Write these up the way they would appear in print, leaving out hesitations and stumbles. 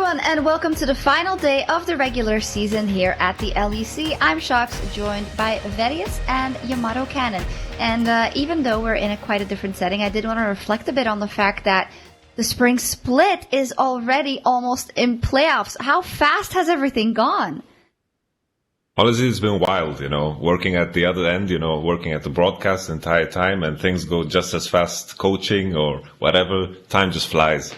everyone, and welcome to the final day of the regular season here at the LEC. I'm Shox, joined by Verius and Yamato Cannon. And even though we're in quite a different setting, I did want to reflect a bit on the fact that the Spring Split is already almost in playoffs. How fast has everything gone? Honestly, it's been wild, working at the other end, working at the broadcast the entire time, and things go just as fast, coaching or whatever, time just flies.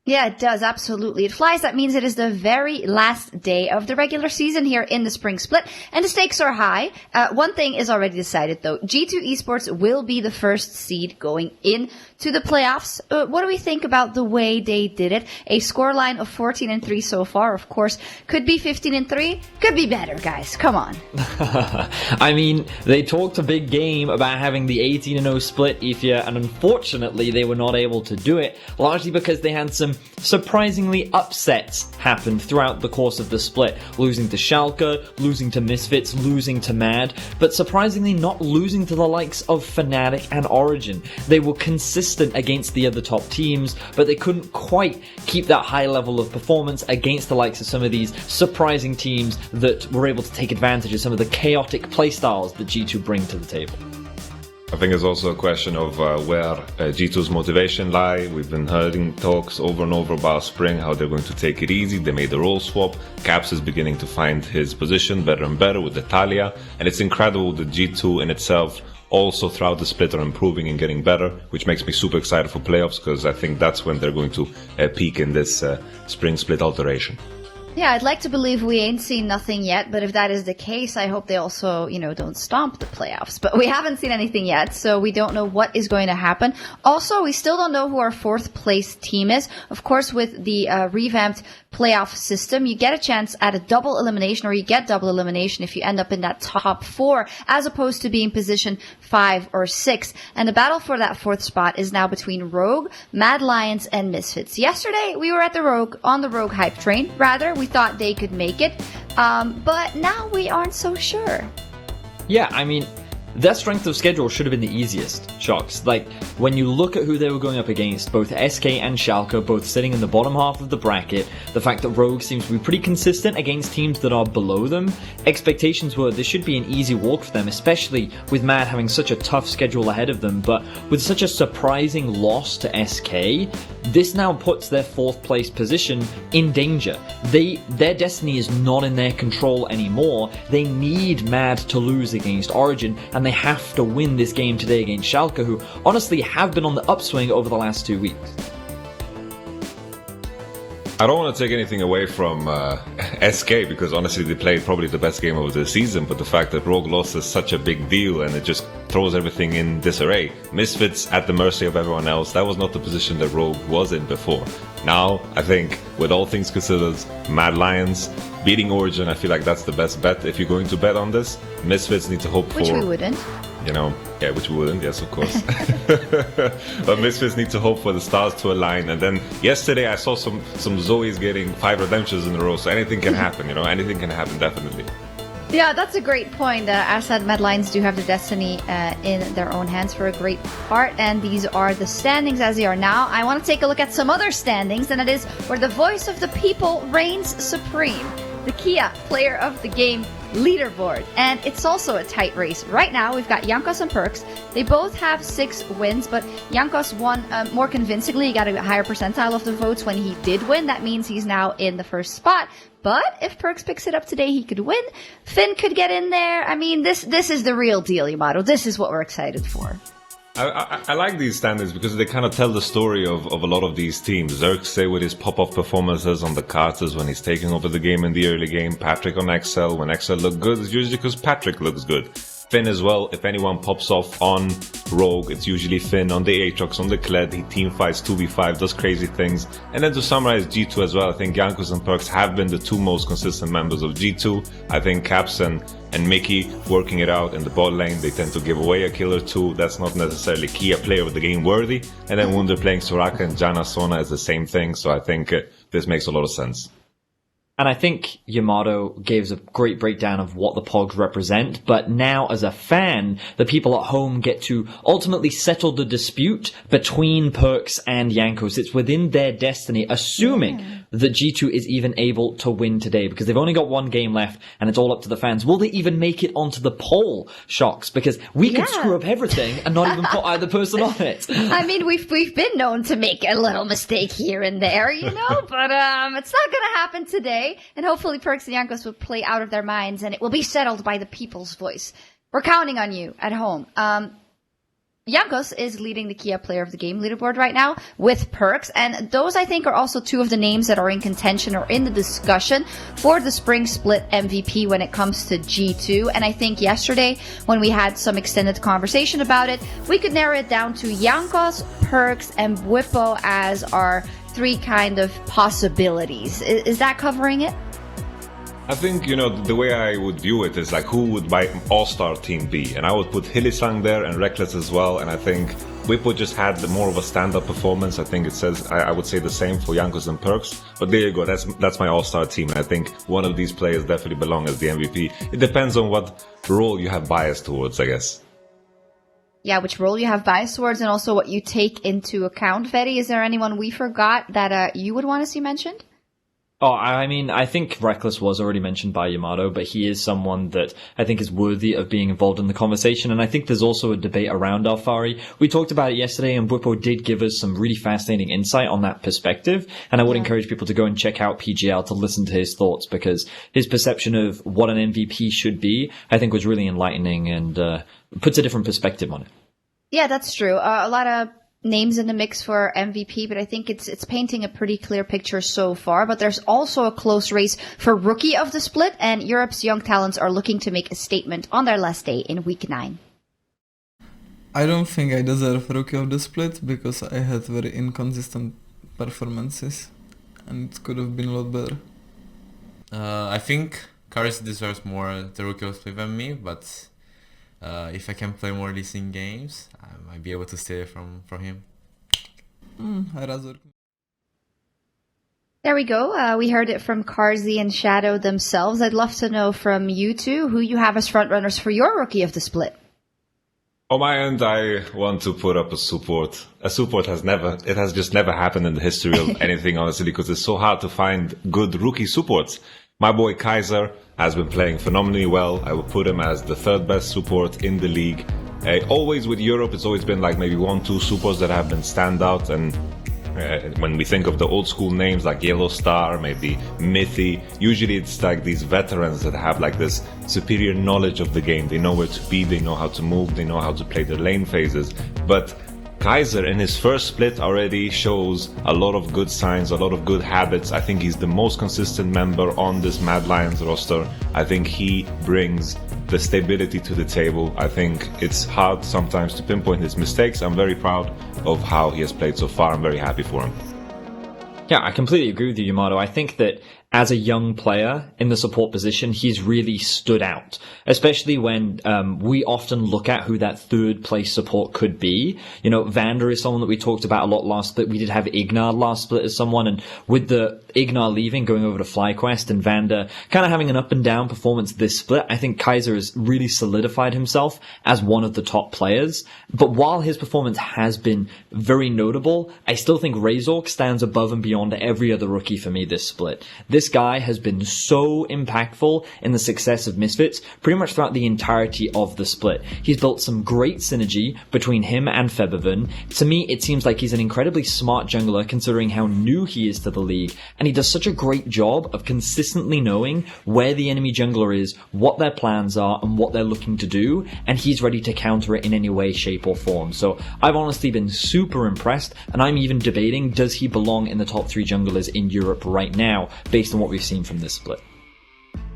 Yeah, it does. Absolutely. It flies. That means it is the very last day of the regular season here in the Spring Split, and the stakes are high. One thing is already decided, though. G2 Esports will be the first seed going into the playoffs. What do we think about the way they did it? A scoreline of 14-3 so far, of course. Could be 15-3. Could be better, guys. Come on. I mean, they talked a big game about having the 18-0 split, Ifya, and unfortunately they were not able to do it, largely because they had some surprisingly upsets happened throughout the course of the split, losing to Schalke, losing to Misfits, losing to Mad, but surprisingly not losing to the likes of Fnatic and Origin. They were consistent against the other top teams, but they couldn't quite keep that high level of performance against the likes of some of these surprising teams that were able to take advantage of some of the chaotic playstyles that G2 bring to the table. I think it's also a question of where G2's motivation lie. We've been hearing talks over and over about Spring, how they're going to take it easy. They made the role swap. Caps is beginning to find his position better and better with Italia. And it's incredible that G2 in itself also throughout the split are improving and getting better, which makes me super excited for playoffs, because I think that's when they're going to peak in this Spring Split alteration. Yeah, I'd like to believe we ain't seen nothing yet, but if that is the case, I hope they also, don't stomp the playoffs. But we haven't seen anything yet, so we don't know what is going to happen. Also, we still don't know who our fourth place team is. Of course, with the revamped playoff system, you get a chance at a double elimination, or you get double elimination if you end up in that top 4, as opposed to being position 5 or 6. And the battle for that 4th spot is now between Rogue, Mad Lions, and Misfits. Yesterday, we were at on the Rogue hype train. Rather, we thought they could make it, but now we aren't so sure. Yeah, I mean, their strength of schedule should have been the easiest, Shox. Like, when you look at who they were going up against, both SK and Schalke, both sitting in the bottom half of the bracket, the fact that Rogue seems to be pretty consistent against teams that are below them, expectations were this should be an easy walk for them, especially with Mad having such a tough schedule ahead of them. But with such a surprising loss to SK, this now puts their 4th place position in danger. Their destiny is not in their control anymore. They need Mad to lose against Origin, and they have to win this game today against Schalke, who honestly have been on the upswing over the last 2 weeks. I don't want to take anything away from SK, because honestly they played probably the best game of the season, but the fact that Rogue lost is such a big deal and it just throws everything in disarray. Misfits at the mercy of everyone else, that was not the position that Rogue was in before. Now, I think, with all things considered, Mad Lions beating Origin, I feel like that's the best bet. If you're going to bet on this, Misfits need to hope for... Which we wouldn't. Which we wouldn't, yes, of course. But Misfits need to hope for the stars to align. And then yesterday I saw some Zoes getting 5 redemptions in a row, so anything can happen, anything can happen, definitely. Yeah, that's a great point. As said, Mad Lions do have the destiny in their own hands for a great part, and these are the standings as they are now. I want to take a look at some other standings, and it is where the voice of the people reigns supreme. The Kia Player of the Game leaderboard, and it's also a tight race. Right now, we've got Jankos and Perks. They both have 6 wins, but Jankos won more convincingly. He got a higher percentile of the votes when he did win. That means he's now in the 1st spot. But if Perks picks it up today, he could win. Finn could get in there. I mean, this is the real deal, Yamato. This is what we're excited for. I like these standings because they kind of tell the story of a lot of these teams. Xerxes with his pop-off performances on the carters when he's taking over the game in the early game. Patrik on XL. When XL look good, it's usually because Patrik looks good. Finn as well, if anyone pops off on Rogue, it's usually Finn on the Aatrox, on the Kled. He team fights 2v5, does crazy things. And then to summarize G2 as well, I think Jankos and Perks have been the 2 most consistent members of G2. I think Caps and Mickey working it out in the bot lane, they tend to give away a kill or 2. That's not necessarily key, a player of the game worthy. And then Wunder playing Soraka and Janna Sona is the same thing, so I think this makes a lot of sense. And I think Yamato gave a great breakdown of what the Pogs represent, but now as a fan, the people at home get to ultimately settle the dispute between Perks and Jankos. It's within their destiny, assuming that G2 is even able to win today, because they've only got one game left and it's all up to the fans. Will they even make it onto the poll, Shocks? Because we could screw up everything and not even put either person on it. I mean, we've been known to make a little mistake here and there, you know, but it's not going to happen today. And hopefully Perks and Jankos will play out of their minds and it will be settled by the people's voice. We're counting on you at home. Jankos is leading the Kia Player of the Game leaderboard right now with Perks, and those I think are also two of the names that are in contention or in the discussion for the Spring Split MVP when it comes to G2. And I think yesterday, when we had some extended conversation about it, we could narrow it down to Jankos, Perks, and Bwipo as our three kind of possibilities. Is that covering it? I think, you know, the way I would view it is like, who would my all-star team be? And I would put Hylissang there and Reckless as well. And I think Bwipo just had more of a stand-up performance. I think it says, I would say the same for Jankos and Perks. But there you go, that's my all-star team. And I think one of these players definitely belong as the MVP. It depends on what role you have bias towards, I guess. Yeah, which role you have bias towards and also what you take into account. Vedi, is there anyone we forgot that you would want to see mentioned? Oh, I mean, I think Reckless was already mentioned by Yamato, but he is someone that I think is worthy of being involved in the conversation, and I think there's also a debate around Alfari. We talked about it yesterday, and Bwipo did give us some really fascinating insight on that perspective, and I would encourage people to go and check out PGL to listen to his thoughts, because his perception of what an MVP should be, I think was really enlightening and puts a different perspective on it. Yeah, that's true. A lot of names in the mix for MVP, but I think it's painting a pretty clear picture so far. But there's also a close race for Rookie of the Split, and Europe's young talents are looking to make a statement on their last day in Week 9. I don't think I deserve Rookie of the Split because I had very inconsistent performances and it could have been a lot better. I think Karis deserves more the Rookie of the Split than me, but if I can play more leasing games, I might be able to stay from him. There we go. We heard it from Karzi and Shadow themselves. I'd love to know from you two who you have as frontrunners for your Rookie of the Split. On my end, I want to put up a support. A support has just never happened in the history of anything, honestly, because it's so hard to find good rookie supports. My boy Kaiser has been playing phenomenally well. I would put him as the third best support in the league. Always with Europe, it's always been like maybe 1-2 supports that have been standout. And when we think of the old school names like Yellow Star, maybe Mythy, usually it's like these veterans that have like this superior knowledge of the game. They know where to be, they know how to move, they know how to play the lane phases. But Kaiser in his first split already shows a lot of good signs, a lot of good habits. I think he's the most consistent member on this Mad Lions roster. I think he brings the stability to the table. I think it's hard sometimes to pinpoint his mistakes. I'm very proud of how he has played so far. I'm very happy for him. Yeah, I completely agree with you, Yamato. I think that as a young player in the support position, he's really stood out, especially when we often look at who that third place support could be. You know, Vander is someone that we talked about a lot last split. We did have Ignar last split as someone, and with the Ignar leaving, going over to FlyQuest, and Vander kind of having an up and down performance this split, I think Kaiser has really solidified himself as one of the top players. But while his performance has been very notable, I still think Razork stands above and beyond every other rookie for me this split. This guy has been so impactful in the success of Misfits pretty much throughout the entirety of the split. He's built some great synergy between him and Featherven. To me, it seems like he's an incredibly smart jungler considering how new he is to the league, and he does such a great job of consistently knowing where the enemy jungler is, what their plans are, and what they're looking to do, and he's ready to counter it in any way, shape, or form. So I've honestly been super impressed, and I'm even debating, does he belong in the top 3 junglers in Europe right now, based on what we've seen from this split?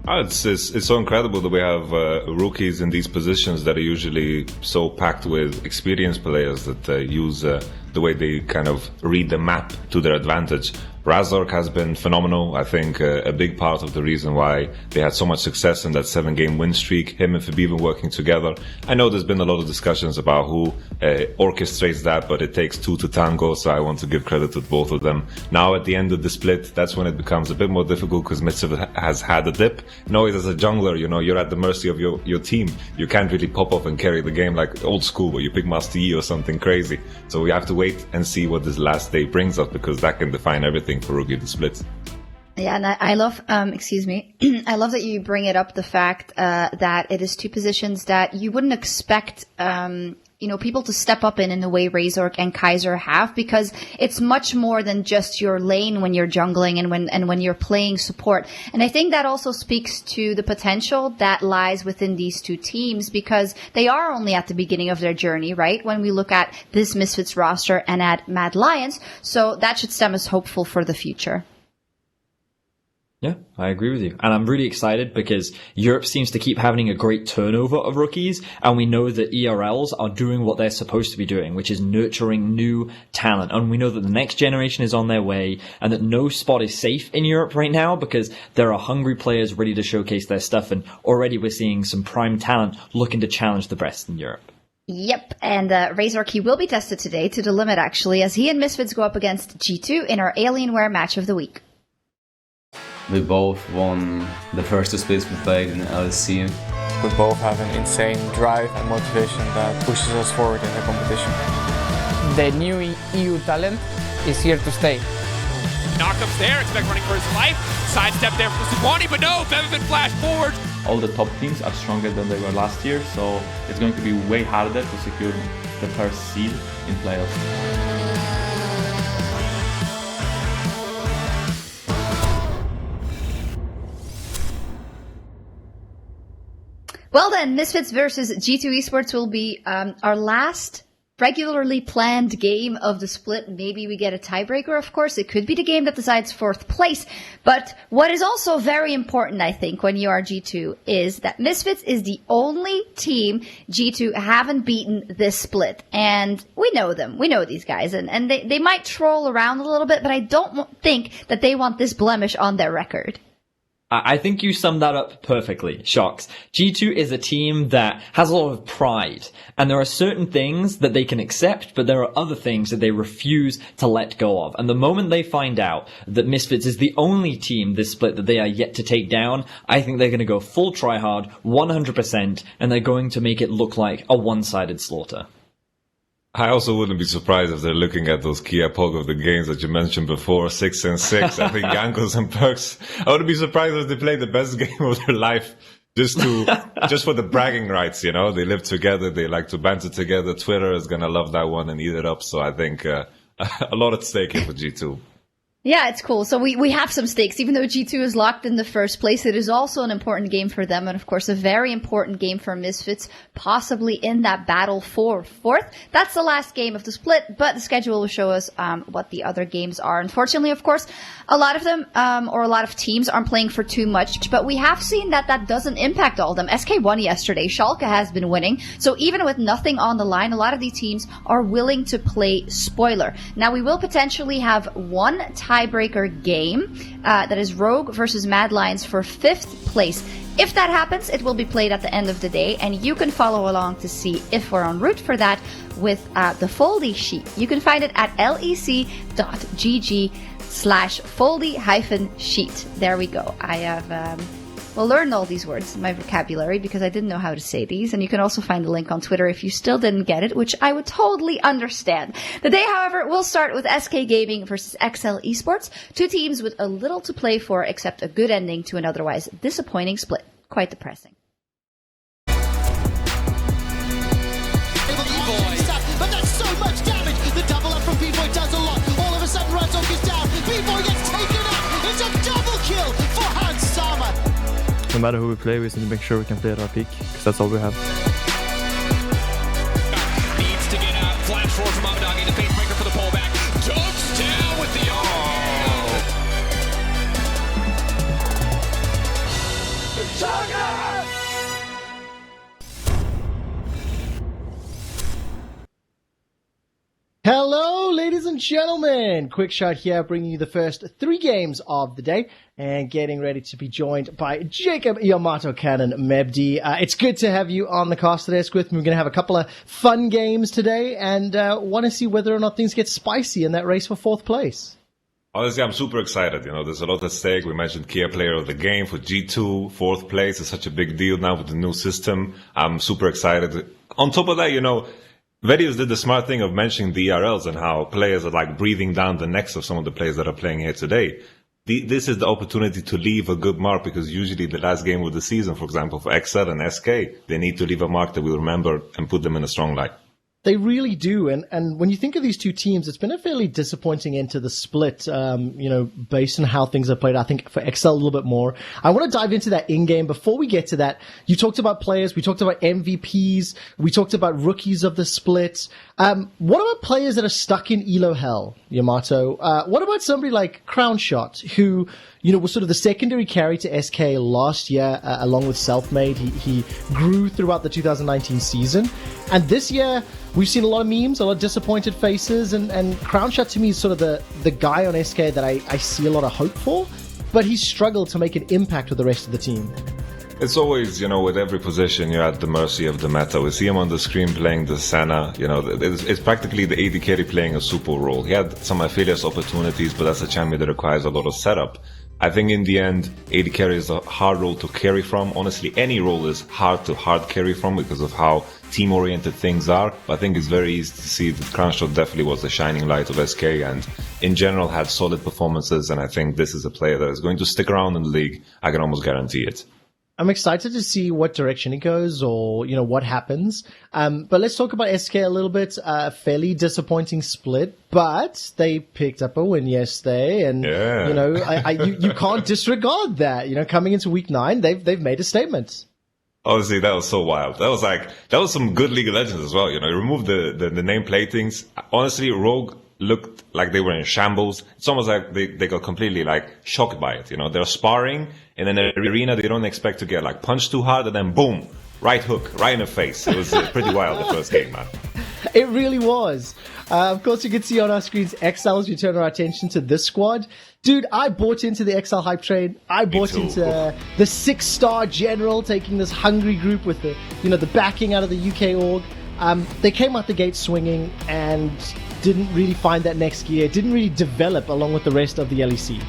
It's so incredible that we have rookies in these positions that are usually so packed with experienced players that use the way they kind of read the map to their advantage. Razork has been phenomenal. I think a big part of the reason why they had so much success in that 7-game win streak, him and Fabiven working together. I know there's been a lot of discussions about who orchestrates that, but it takes two to tango, so I want to give credit to both of them. Now at the end of the split, that's when it becomes a bit more difficult because Misfits has had a dip. Always as a jungler, you're at the mercy of your team. You can't really pop off and carry the game like old school where you pick Master Yi or something crazy. So we have to wait and see what this last day brings us, because that can define everything for Rookie of the Split. Yeah, and I love, excuse me, I love that you bring it up, the fact that it is two positions that you wouldn't expect, people to step up in the way Razork and Kaiser have, because it's much more than just your lane when you're jungling and when you're playing support. And I think that also speaks to the potential that lies within these two teams, because they are only at the beginning of their journey, right? When we look at this Misfits roster and at Mad Lions, so that should stem us hopeful for the future. Yeah, I agree with you. And I'm really excited because Europe seems to keep having a great turnover of rookies, and we know that ERLs are doing what they're supposed to be doing, which is nurturing new talent. And we know that the next generation is on their way, and that no spot is safe in Europe right now because there are hungry players ready to showcase their stuff, and already we're seeing some prime talent looking to challenge the best in Europe. Yep, and Razork, he will be tested today to the limit, actually, as he and Misfits go up against G2 in our Alienware match of the week. We both won the first two splits we played in LEC. We both have an insane drive and motivation that pushes us forward in the competition. The new EU talent is here to stay. Knockups there, Expect running for his life. Sidestep there from Subwani, but no, Bevan flash forward. All the top teams are stronger than they were last year, so it's going to be way harder to secure the first seed in playoffs. Well then, Misfits versus G2 Esports will be our last regularly planned game of the split. Maybe we get a tiebreaker, of course. It could be the game that decides fourth place. But what is also very important, I think, when you are G2, is that Misfits is the only team G2 haven't beaten this split. And we know them. We know these guys. And they might troll around a little bit, but I don't think that they want this blemish on their record. I think you summed that up perfectly, Shox. G2 is a team that has a lot of pride, and there are certain things that they can accept, but there are other things that they refuse to let go of. And the moment they find out that Misfits is the only team this split that they are yet to take down, I think they're going to go full tryhard, 100%, and they're going to make it look like a one-sided slaughter. I also wouldn't be surprised if they're looking at those key epoch of the games that you mentioned before, 6 and 6. I think Jankos and Perks. I wouldn't be surprised if they play the best game of their life just for the bragging rights, They live together. They like to banter together. Twitter is going to love that one and eat it up. So I think a lot at stake here for G2. Yeah, it's cool. So we have some stakes. Even though G2 is locked in the first place, it is also an important game for them. And of course, a very important game for Misfits, possibly in that battle for fourth. That's the last game of the split, but the schedule will show us what the other games are. Unfortunately, of course, a lot of them, or a lot of teams aren't playing for too much, but we have seen that doesn't impact all of them. SK won yesterday. Schalke has been winning. So even with nothing on the line, a lot of these teams are willing to play spoiler. Now, we will potentially have one tiebreaker game that is Rogue versus Mad Lions for 5th place. If that happens, it will be played at the end of the day, and you can follow along to see if we're en route for that with the Foldy sheet. You can find it at lec.gg/Foldy-sheet. There we go. I have learned all these words in my vocabulary because I didn't know how to say these, and you can also find the link on Twitter if you still didn't get it, which I would totally understand. The day, however, will start with SK Gaming versus XL Esports, two teams with a little to play for except a good ending to an otherwise disappointing split. Quite depressing. But that's so much damage! The double up from B-Boy does a lot. All of a sudden, Razork is down. B-Boy gets taken up! It's a double kill for Hans Sama! No matter who we play, we just need to make sure we can play at our peak, because that's all we have. Needs to get out. Flash forward from Amadagi. The face breaker for the pullback. Jokes down with the Hello, ladies and gentlemen. Quick shot here, bringing you the first 3 games of the day and getting ready to be joined by Jacob Yamato Cannon Mebdi. It's good to have you on the cast desk with me. We're going to have a couple of fun games today and want to see whether or not things get spicy in that race for 4th place. Honestly, I'm super excited. There's a lot at stake. We mentioned Kia Player of the Game for G2, 4th place. It's such a big deal now with the new system. I'm super excited. On top of that, Vedius did the smart thing of mentioning the ERLs and how players are like breathing down the necks of some of the players that are playing here today. This is the opportunity to leave a good mark, because usually the last game of the season, for example, for XL and SK, they need to leave a mark that we'll remember and put them in a strong light. They really do, and when you think of these two teams, it's been a fairly disappointing end to the split, based on how things have played. I think for XL a little bit more. I want to dive into that in-game. Before we get to that, you talked about players, we talked about MVPs, we talked about rookies of the split. What about players that are stuck in Elo hell, Yamato? What about somebody like Crownshot, who was sort of the secondary carry to SK last year, along with Selfmade. He grew throughout the 2019 season. And this year, we've seen a lot of memes, a lot of disappointed faces, and Crownshot to me is sort of the guy on SK that I see a lot of hope for, but he's struggled to make an impact with the rest of the team. It's always, with every position, you're at the mercy of the meta. We see him on the screen playing the Senna. It's practically the AD carry playing a super role. He had some affiliates opportunities, but that's a champion that requires a lot of setup. I think in the end, AD carry is a hard role to carry from. Honestly, any role is hard to hard carry from because of how team-oriented things are. But I think it's very easy to see that Crownshot definitely was the shining light of SK and in general had solid performances. And I think this is a player that is going to stick around in the league. I can almost guarantee it. I'm excited to see what direction it goes or, what happens. But let's talk about SK a little bit. Fairly disappointing split, but they picked up a win yesterday. And, you can't disregard that. Coming into week 9, they've made a statement. Honestly, that was so wild. That was some good League of Legends as well. You remove the name platings. Honestly, Rogue looked like they were in shambles. It's almost like they got completely shocked by it. They're sparring in an arena they don't expect to get punched too hard, and then boom, right hook, right in the face. It was pretty wild the first game, man. It really was. Of course, you can see on our screens XL as we turn our attention to this squad. Dude, I bought into the XL hype train. I bought into the 6-star general taking this hungry group with the backing out of the UK org. They came out the gate swinging and didn't really find that next gear, didn't really develop along with the rest of the LEC.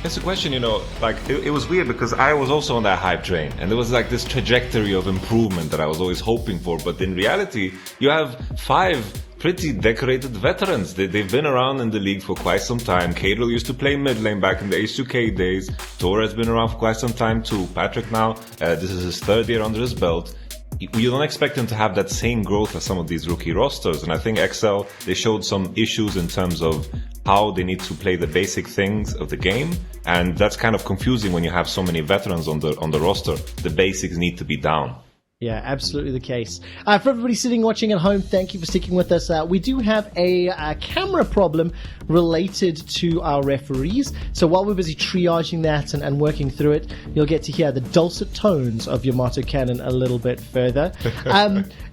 It's a question, it was weird because I was also on that hype train and there was this trajectory of improvement that I was always hoping for, but in reality, you have 5 pretty decorated veterans. They've been around in the league for quite some time. Caedrel used to play mid lane back in the H2K days. Tor has been around for quite some time too. Patrik now, this is his 3rd year under his belt. You don't expect him to have that same growth as some of these rookie rosters, and I think XL, they showed some issues in terms of how they need to play the basic things of the game, and that's kind of confusing when you have so many veterans on the roster. The basics need to be down. Yeah, absolutely the case. For everybody sitting watching at home, thank you for sticking with us. We do have a camera problem related to our referees. So while we're busy triaging that and working through it, you'll get to hear the dulcet tones of Yamato Cannon a little bit further.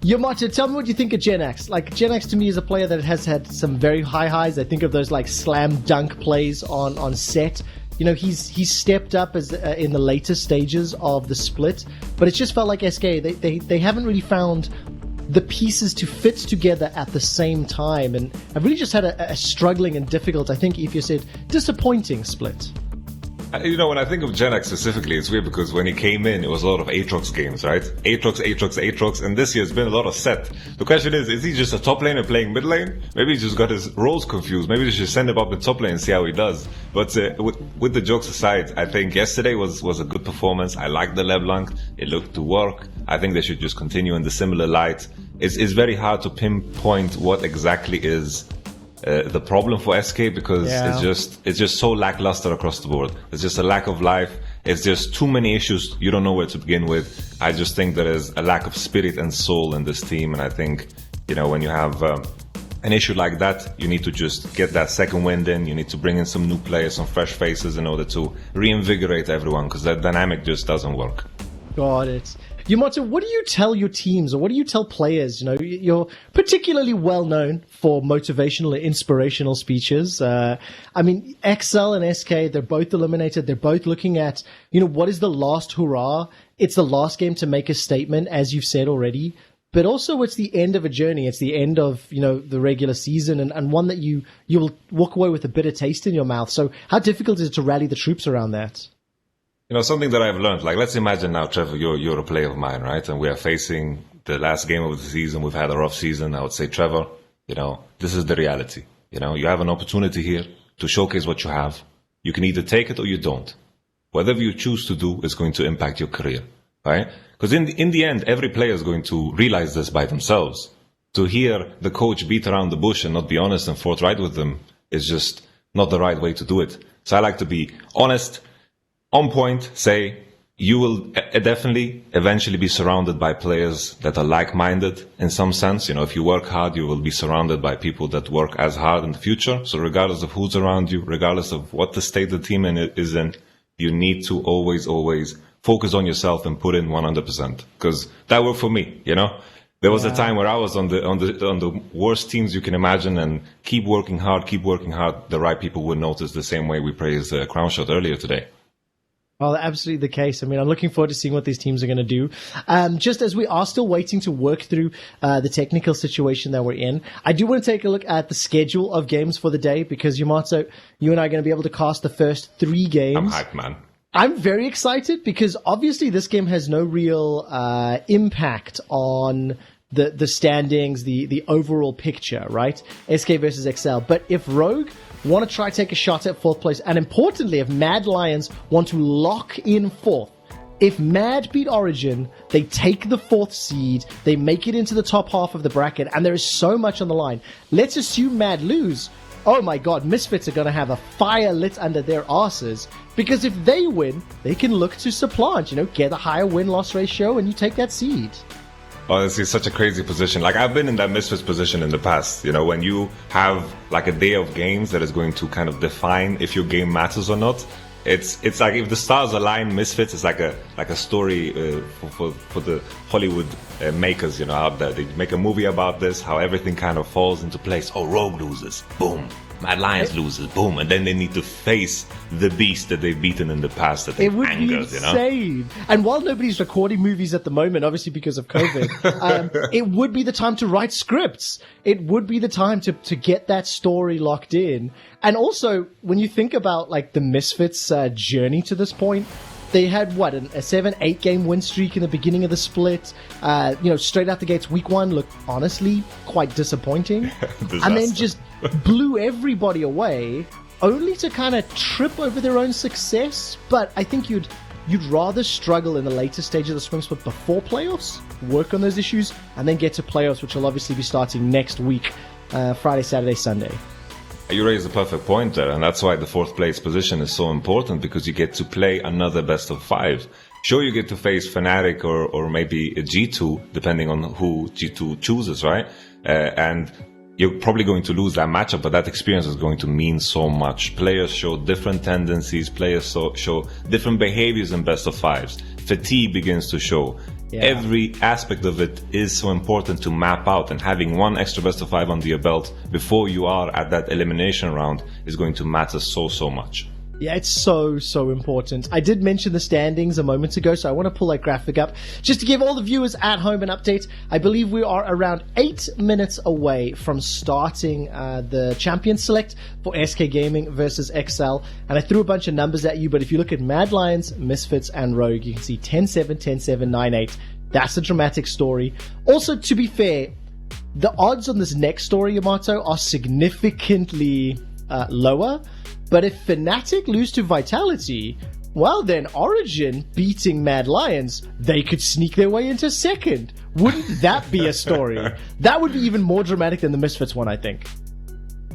Yamato, tell me what you think of Jenax. Jenax to me is a player that has had some very high highs. I think of those slam dunk plays on set. He's stepped up as in the later stages of the split, but it's just felt like SK, they haven't really found the pieces to fit together at the same time, and I've really just had a struggling and difficult, I think if you said, disappointing split. When I think of Jenax specifically, it's weird because when he came in, it was a lot of Aatrox games, right? Aatrox, and this year it's been a lot of set. The question is he just a top laner playing mid lane? Maybe he just got his roles confused. Maybe they should send him up in top lane and see how he does. But with the jokes aside, I think yesterday was a good performance. I liked the LeBlanc. It looked to work. I think they should just continue in the similar light. It's very hard to pinpoint what exactly is the problem for SK because it's just so lackluster across the board. It's just a lack of life. It's just too many issues. You don't know where to begin with. I just think there is a lack of spirit and soul in this team, and I think when you have an issue like that, you need to just get that second wind in. You need to bring in some new players, some fresh faces in order to reinvigorate everyone because that dynamic just doesn't work. Got it. Yamato, what do you tell your teams, or what do you tell players? You know, you're particularly well known for motivational and inspirational speeches. I mean, XL and SK, they're both eliminated. They're both looking at, you know, what is the last hurrah? It's the last game to make a statement, as you've said already. But also, it's the end of a journey. It's the end of, you know, the regular season, and one that you will walk away with a bitter taste in your mouth. So how difficult is it to rally the troops around that? You know, something that I've learned, like, let's imagine now, Trevor, you're a player of mine, right? And we are facing the last game of the season. We've had a rough season. I would say, Trevor, you know, this is the reality. You know, you have an opportunity here to showcase what you have. You can either take it or you don't. Whatever you choose to do is going to impact your career, right? Because in the end, every player is going to realize this by themselves. To hear the coach beat around the bush and not be honest and forthright with them is just not the right way to do it. So I like to be honest, on point, say, you will definitely eventually be surrounded by players that are like-minded in some sense. You know, if you work hard, you will be surrounded by people that work as hard in the future. So regardless of who's around you, regardless of what the state the team is in, you need to always focus on yourself and put in 100%. Because that worked for me, you know? There was a time where I was on the worst teams you can imagine, and keep working hard. The right people will notice, the same way we praised Crownshot earlier today. Well, absolutely the case. I mean, I'm looking forward to seeing what these teams are going to do. Just as we are still waiting to work through the technical situation that we're in, I do want to take a look at the schedule of games for the day, because Yamato, you and I are going to be able to cast the first 3 games. I'm hyped, man. I'm very excited because obviously this game has no real impact on the standings, the overall picture, right? SK versus XL. But if Rogue want to try take a shot at 4th place, and importantly, if Mad Lions want to lock in 4th, if Mad beat Origin, they take the 4th seed, they make it into the top half of the bracket, and there is so much on the line. Let's assume Mad lose. Oh my god, Misfits are going to have a fire lit under their asses, because if they win, they can look to supplant, you know, get a higher win-loss ratio, and you take that seed. Honestly, it's such a crazy position. Like, I've been in that Misfits position in the past. You know, when you have like a day of games that is going to kind of define if your game matters or not. It's like if the stars align, Misfits is like a story for the Hollywood makers, you know, out there. They make a movie about this, how everything kind of falls into place. Oh, Rogue loses, boom. Mad Lions loses, boom, and then they need to face the beast that they've beaten in the past that they've angered, you know? Insane. And while nobody's recording movies at the moment, obviously because of COVID, it would be the time to write scripts. It would be the time to get that story locked in. And also, when you think about like the Misfits' journey to this point, they had, what, a 7-8 game win streak in the beginning of the split. You know, straight out the gates, week 1 looked honestly quite disappointing. And then just blew everybody away, only to kind of trip over their own success. But I think you'd rather struggle in the later stage of the Spring Split before playoffs, work on those issues, and then get to playoffs, which will obviously be starting next week, Friday, Saturday, Sunday. You raise a perfect point there, and that's why the 4th place position is so important, because you get to play another best of 5. Sure, you get to face Fnatic or maybe a G2, depending on who G2 chooses, right? And you're probably going to lose that matchup, but that experience is going to mean so much. Players show different tendencies, players show different behaviors in best of 5s. Fatigue begins to show. Yeah. Every aspect of it is so important to map out, and having one extra best of 5 under your belt before you are at that elimination round is going to matter so much. Yeah, it's so important. I did mention the standings a moment ago, so I want to pull that graphic up just to give all the viewers at home an update. I believe we are around 8 minutes away from starting the champion select for SK Gaming versus XL, and I threw a bunch of numbers at you, but if you look at Mad Lions, Misfits, and Rogue, you can see 10-7, 10-7, 9-8. That's a dramatic story. Also, to be fair, the odds on this next story, Yamato, are significantly lower. But if Fnatic lose to Vitality, well then Origin beating Mad Lions, they could sneak their way into 2nd. Wouldn't that be a story? That would be even more dramatic than the Misfits one, I think.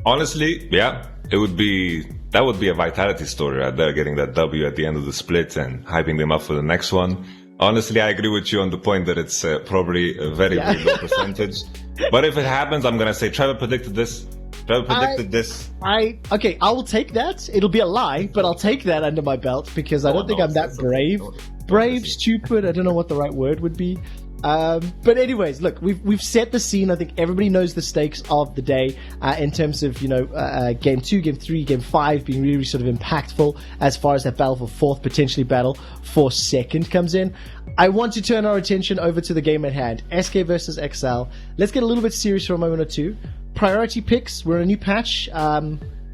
Honestly, yeah, that would be a Vitality story right there, getting that W at the end of the split and hyping them up for the next one. Honestly, I agree with you on the point that it's probably a very low percentage. But if it happens, I'm going to say Trevor predicted this. I will take that. It'll be a lie, but I'll take that under my belt because I don't think I'm that brave. brave, stupid. I don't know what the right word would be. But anyways, look, we've set the scene. I think everybody knows the stakes of the day in terms of game 2, game 3, game 5 being really sort of impactful as far as that battle for fourth, potentially battle for second comes in. I want to turn our attention over to the game at hand, SK versus XL. Let's get a little bit serious for a moment or two. Priority picks. We're in a new patch.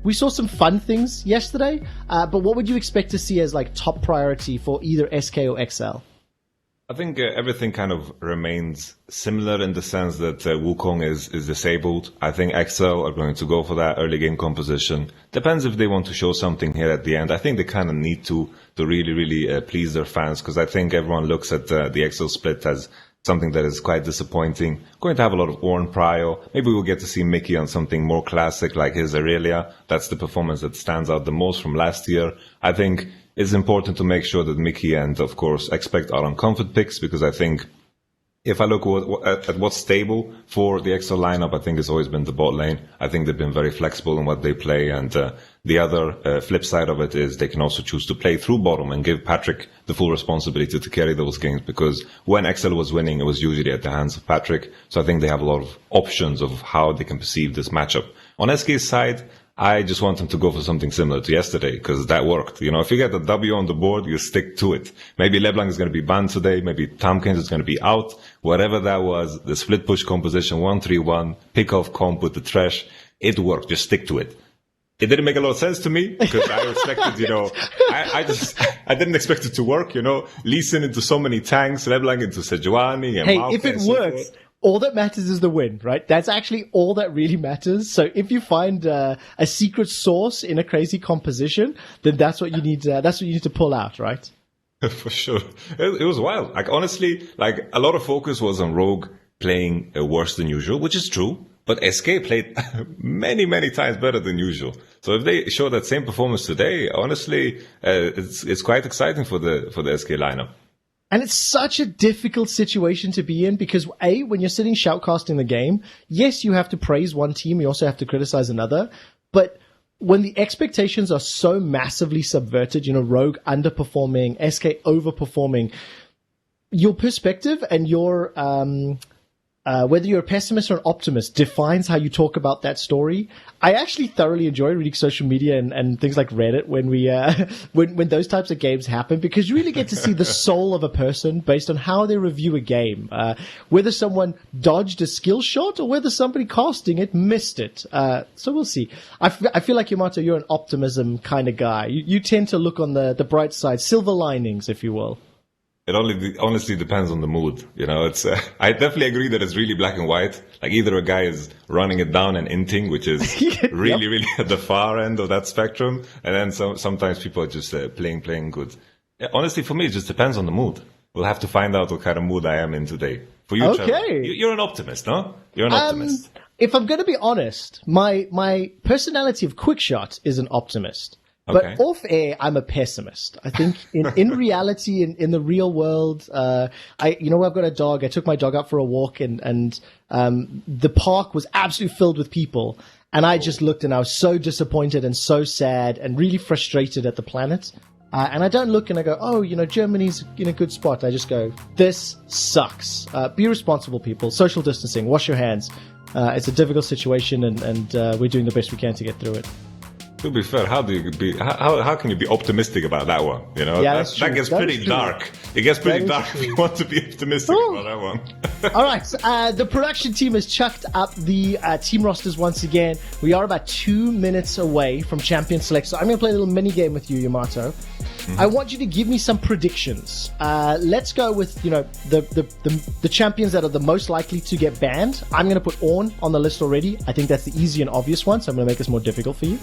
We saw some fun things yesterday, but what would you expect to see as like top priority for either SK or XL? I think everything kind of remains similar in the sense that Wukong is disabled. I think XL are going to go for that early game composition. Depends if they want to show something here at the end. I think they kind of need to really please their fans, because I think everyone looks at the XL split as something that is quite disappointing. Going to have a lot of Ornn Prio. Maybe we'll get to see Mickey on something more classic like his Aurelia. That's the performance that stands out the most from last year. I think it's important to make sure that Mickey and, of course, Epect are on comfort picks, because I think if I look at what's stable for the XL lineup, I think it's always been the bot lane. I think they've been very flexible in what they play, and the other flip side of it is they can also choose to play through bottom and give Patrik the full responsibility to carry those games, because when XL was winning, it was usually at the hands of Patrik. So I think they have a lot of options of how they can perceive this matchup. On SK's side, I just want them to go for something similar to yesterday, because that worked. If you get a W on the board, you stick to it. Maybe LeBlanc is going to be banned today. Maybe Tomkins is going to be out. Whatever that was, the split push composition, 1-3-1, pick off comp with the trash. It worked. Just stick to it. It didn't make a lot of sense to me, because I expected, I didn't expect it to work, Lee Sin into so many tanks, LeBlanc into Sejuani and Hey, if it works, all that matters is the win, right? That's actually all that really matters. So if you find a secret sauce in a crazy composition, then that's what you need. That's what you need to pull out, right? For sure. It was wild. Like, honestly, a lot of focus was on Rogue playing worse than usual, which is true. But SK played many, many times better than usual. So if they show that same performance today, honestly, it's quite exciting for the SK lineup. And it's such a difficult situation to be in, because when you're sitting shoutcasting the game, yes, you have to praise one team, you also have to criticize another. But when the expectations are so massively subverted, Rogue underperforming, SK overperforming, your perspective and your whether you're a pessimist or an optimist defines how you talk about that story. I actually thoroughly enjoy reading social media and things like Reddit when we when those types of games happen, because you really get to see the soul of a person based on how they review a game, whether someone dodged a skill shot or whether somebody casting it missed it. So we'll see. I feel like, Yamato, you're an optimism kind of guy. You tend to look on the bright side, silver linings, if you will. It honestly depends on the mood. It's, I definitely agree that it's really black and white. Like, either a guy is running it down and inting, which is really at the far end of that spectrum. And then sometimes people are just playing good. Honestly, for me, it just depends on the mood. We'll have to find out what kind of mood I am in today. For you, okay. Trevor, you're an optimist, no? You're an optimist. If I'm going to be honest, my personality of Quickshot is an optimist. But off air, I'm a pessimist. I think in reality, in the real world, I've got a dog. I took my dog out for a walk, and the park was absolutely filled with people. And I just looked, and I was so disappointed and so sad and really frustrated at the planet. And I don't look and I go, oh, Germany's in a good spot. I just go, this sucks. Be responsible, people. Social distancing. Wash your hands. It's a difficult situation, and we're doing the best we can to get through it. To be fair, how can you be optimistic about that one? Yeah, that gets pretty dark. It gets pretty dark if you want to be optimistic about that one. All right, the production team has chucked up the team rosters once again. We are about 2 minutes away from Champion Select, so I'm going to play a little mini game with you, Yamato. Mm-hmm. I want you to give me some predictions. Let's go with the champions that are the most likely to get banned. I'm going to put Ornn on the list already. I think that's the easy and obvious one, so I'm going to make this more difficult for you.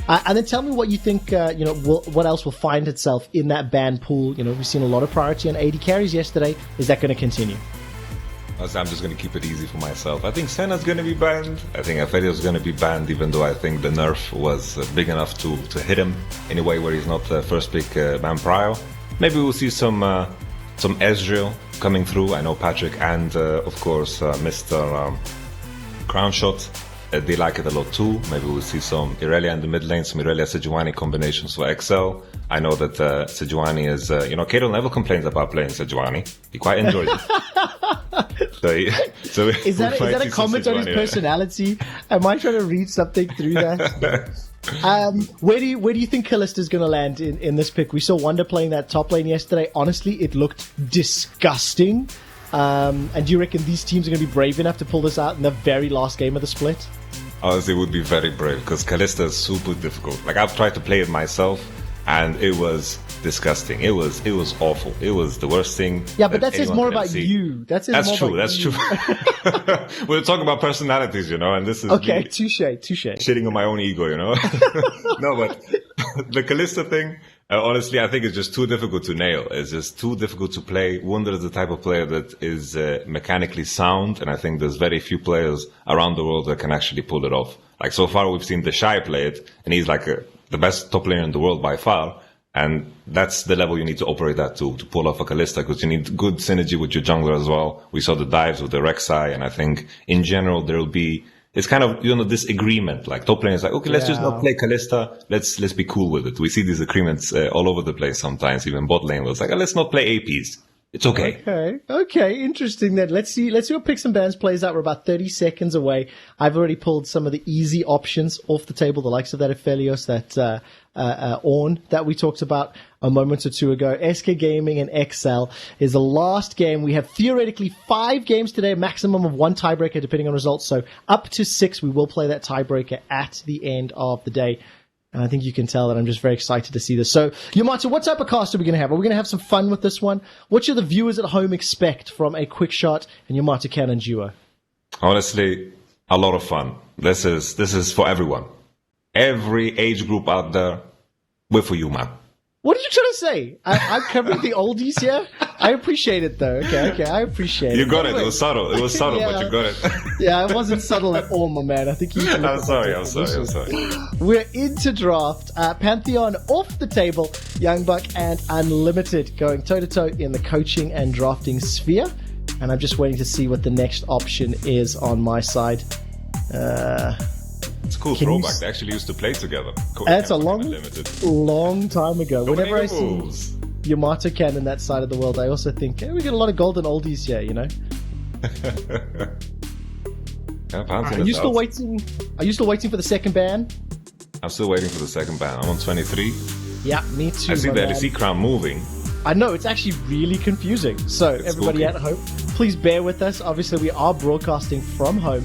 And then tell me what you think. What else will find itself in that ban pool? We've seen a lot of priority on AD carries yesterday. Is that going to continue? I'm just going to keep it easy for myself. I think Senna's going to be banned. I think Aphelios going to be banned, even though I think the nerf was big enough to hit him in a way where he's not the first pick ban prio. Maybe we'll see some Ezreal coming through. I know Patrik and, of course, Mr. Crownshot they like it a lot too. Maybe we'll see some Irelia in the mid lane, some Irelia Sejuani combinations for XL. I know that Sejuani is, Caedrel never complains about playing Sejuani. He quite enjoys it. Is that a comment on his personality? Am I trying to read something through that? Where do you think Kalista's going to land in this pick? We saw Wonder playing that top lane yesterday. Honestly, it looked disgusting. And do you reckon these teams are going to be brave enough to pull this out in the very last game of the split? Honestly, it would be very brave because Kalista is super difficult. Like, I've tried to play it myself, and it was disgusting. It was awful. It was the worst thing. Yeah, but that says more about you. That's true. We're talking about personalities, and this is okay. Touche. Shitting on my own ego, No, but the Kalista thing. Honestly, I think it's just too difficult to nail. It's just too difficult to play. Wonder is the type of player that is mechanically sound, and I think there's very few players around the world that can actually pull it off. Like, so far we've seen the Shy play it, and he's like the best top player in the world by far, and that's the level you need to operate at to pull off a Kalista, because you need good synergy with your jungler as well. We saw the dives with the Rek'Sai, and I think in general there will be... It's kind of, this agreement, like top lane is like, okay, let's just not play Kalista. Let's be cool with it. We see these agreements all over the place sometimes. Even bot lane was like, let's not play APs. It's okay. Okay. Interesting then. Let's see what picks and bans plays out. We're about 30 seconds away. I've already pulled some of the easy options off the table, the likes of that Aphelios, that Ornn that we talked about a moment or two ago. SK Gaming and XL is the last game. We have theoretically 5 games today, a maximum of 1 tiebreaker depending on results. So up to 6, we will play that tiebreaker at the end of the day. And I think you can tell that I'm just very excited to see this. So, Yamato, what type of cast are we going to have? Are we going to have some fun with this one? What should the viewers at home expect from a quick shot and Yamato Cannon duo? Honestly, a lot of fun. This is for everyone. Every age group out there, we're for you, man. What did you try to say? I'm covering the oldies here? I appreciate it, though. Okay, I appreciate it. You got it. It was subtle, but you got it. Yeah, it wasn't subtle at all, my man. I think you... I'm sorry. We're into draft. Pantheon off the table. Youngbuck and Unlimited going toe-to-toe in the coaching and drafting sphere. And I'm just waiting to see what the next option is on my side. It's a cool throwback. They actually used to play together. That's a long time ago. Whenever I see Yamato Cannon that side of the world, I also think, hey, we get a lot of golden oldies here, Are you still waiting? Are you still waiting for the second ban? I'm still waiting for the second ban. I'm on 23. Yeah, me too. I see the LEC crown moving. I know, it's actually really confusing. So everybody at home, please bear with us. Obviously, we are broadcasting from home.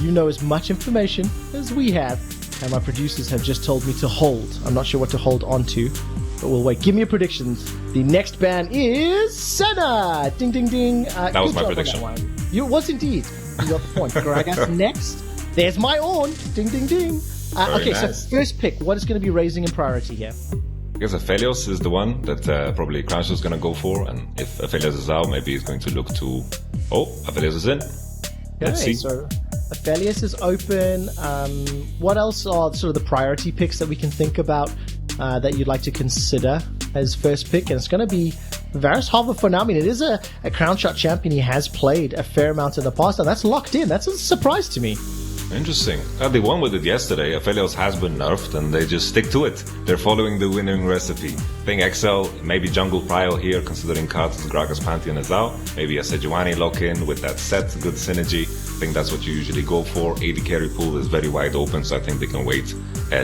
You know as much information as we have, and my producers have just told me to hold. I'm not sure what to hold on to, but we'll wait. Give me your predictions. The next ban is Senna! Ding, ding, ding. That was my prediction. You was indeed. You got the point. Gragas next. There's my Ornn. Ding, ding, ding. Okay, nice. So first pick. What is going to be raising in priority here? I guess Aphelios is the one that probably Crownshot is going to go for, and if Aphelios is out, maybe he's going to look to... Oh, Aphelios is in. Let's see. So Aphelios is open. What else are sort of the priority picks that we can think about that you'd like to consider as first pick? And it's going to be Varus Harbour for now. I mean, it is a Crownshot champion. He has played a fair amount in the past, and that's locked in. That's a surprise to me. Interesting. They won with it yesterday. Aphelios has been nerfed, and they just stick to it. They're following the winning recipe. I think XL, maybe jungle Prio here, considering Karthus Gragas Pantheon is out. Maybe a Sejuani lock-in with that set, good synergy. I think that's what you usually go for. AD carry pool is very wide open, so I think they can wait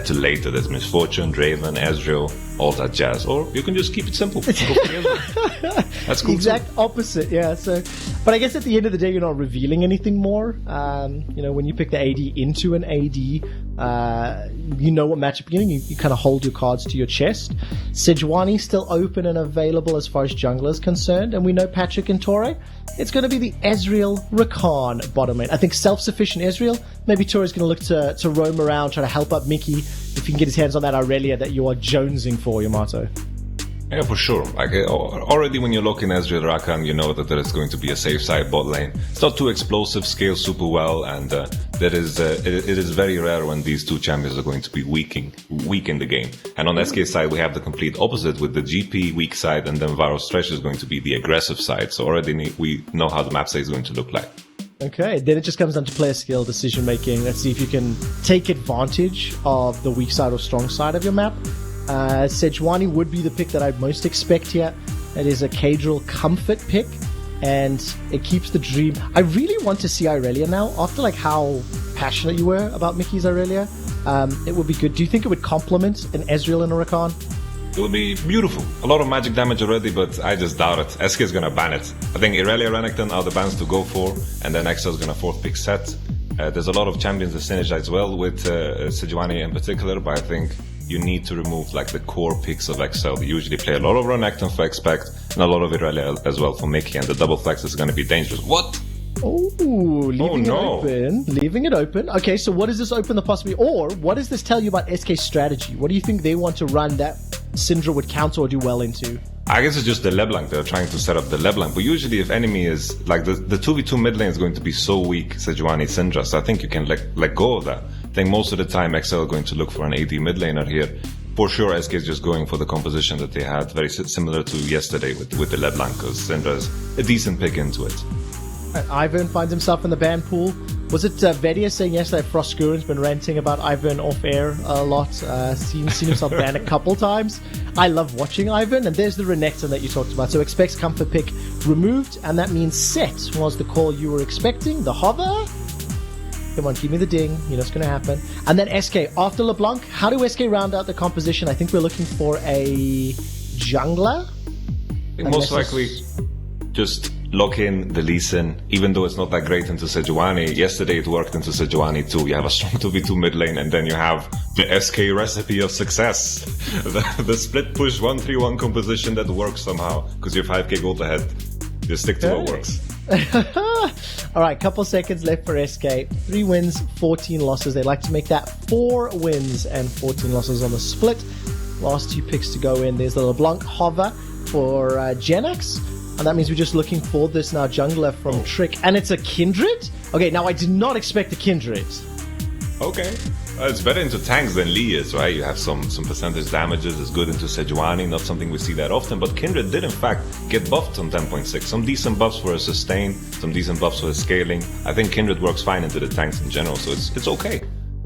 till later. There's Misfortune, Draven, Ezreal, all that jazz. Or you can just keep it simple. That's cool. Exact opposite, yeah. So, but I guess at the end of the day, you're not revealing anything more. When you pick the AD into an AD, you know what matchup beginning. You kind of hold your cards to your chest. Sejuani still open and available as far as jungler is concerned, and we know Patrik and Torre. It's going to be the Ezreal Rakan bottom lane. I think self-sufficient Ezreal. Maybe Torre's going to look to roam around, try to help up Mickey if he can get his hands on that Aurelia that you are jonesing for, Yamato. Yeah, for sure. Like already when you look in Ezreal Rakan, you know that there is going to be a safe side bot lane. It's not too explosive, scales super well, and it is very rare when these two champions are going to be weak in the game. And on SK side, we have the complete opposite with the GP weak side, and then Varus Thresh is going to be the aggressive side. So already we know how the map state is going to look like. Okay, then it just comes down to player skill, decision making. Let's see if you can take advantage of the weak side or strong side of your map. Sejuani would be the pick that I'd most expect here. It is a Caedrel comfort pick, and it keeps the dream. I really want to see Irelia now, after like how passionate you were about Mickey's Irelia. It would be good. Do you think it would complement an Ezreal and a Rakan? It would be beautiful. A lot of magic damage already, but I just doubt it. SK is gonna ban it. I think Irelia Renekton are the bans to go for, and then XL is gonna fourth pick set. There's a lot of champions that synergize well with Sejuani in particular, but I think you need to remove like the core picks of XL. They usually play a lot of Renekton for Expect and a lot of Irelia as well for Mickey, and the double flex is gonna be dangerous. What? Leaving it open. Okay, so what does this open the possibility, or what does this tell you about SK's strategy? What do you think they want to run that Syndra would counter or do well into? I guess it's just the LeBlanc. They're trying to set up the LeBlanc, but usually if enemy is like the 2v2 mid lane is going to be so weak, Sejuani Syndra, so I think you can let go of that. I think most of the time XL are going to look for an AD mid laner here. For sure, SK is just going for the composition that they had, very similar to yesterday with the LeBlanc, because Syndra is a decent pick into it. Ivern finds himself in the ban pool. Was it Vedia saying yesterday Froskuren's been ranting about Ivern off air a lot? Seen himself banned a couple times. I love watching Ivern, and there's the Renekton that you talked about. So expects comfort pick removed, and that means set was the call you were expecting. The hover. Come on, give me the ding. You know what's going to happen. And then SK after LeBlanc. How do SK round out the composition? I think we're looking for a jungler. I think most likely just lock in the Lee Sin, even though it's not that great into Sejuani. Yesterday it worked into Sejuani too. You have a strong 2v2 mid lane, and then you have the SK recipe of success. The split push 1-3-1 composition that works somehow, because you're 5k gold ahead. Just stick to what works. Alright, couple seconds left for SK. 3 wins, 14 losses. They like to make that 4 wins and 14 losses on the split. Last 2 picks to go in. There's the LeBlanc hover for Jenax. And that means we're just looking for this now jungler from Trick. And it's a Kindred? Okay, now I did not expect a Kindred. Okay. It's better into tanks than Lee is, right? You have some percentage damages. It's good into Sejuani, not something we see that often. But Kindred did in fact get buffed on 10.6. Some decent buffs for a sustain, some decent buffs for a scaling. I think Kindred works fine into the tanks in general, so it's okay.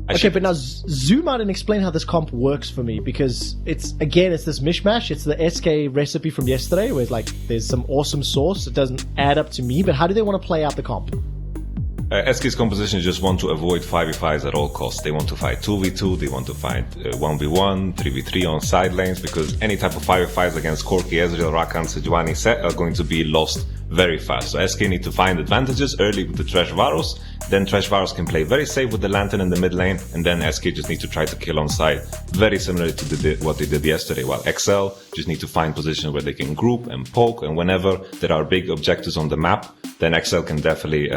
Okay, but now zoom out and explain how this comp works for me, because it's this mishmash. It's the SK recipe from yesterday, where it's like there's some awesome sauce. It doesn't add up to me, but how do they want to play out the comp? SK's composition just want to avoid 5v5s at all costs. They want to fight 2v2, they want to fight 1v1, 3v3 on side lanes, because any type of 5v5s against Corki, Ezreal, Rakan, Sejuani set are going to be lost very fast. So SK need to find advantages early with the Thresh Varus, then Thresh Varus can play very safe with the Lantern in the mid lane, and then SK just need to try to kill on side, very similar to what they did yesterday, while XL just need to find positions where they can group and poke, and whenever there are big objectives on the map, then XL can definitely,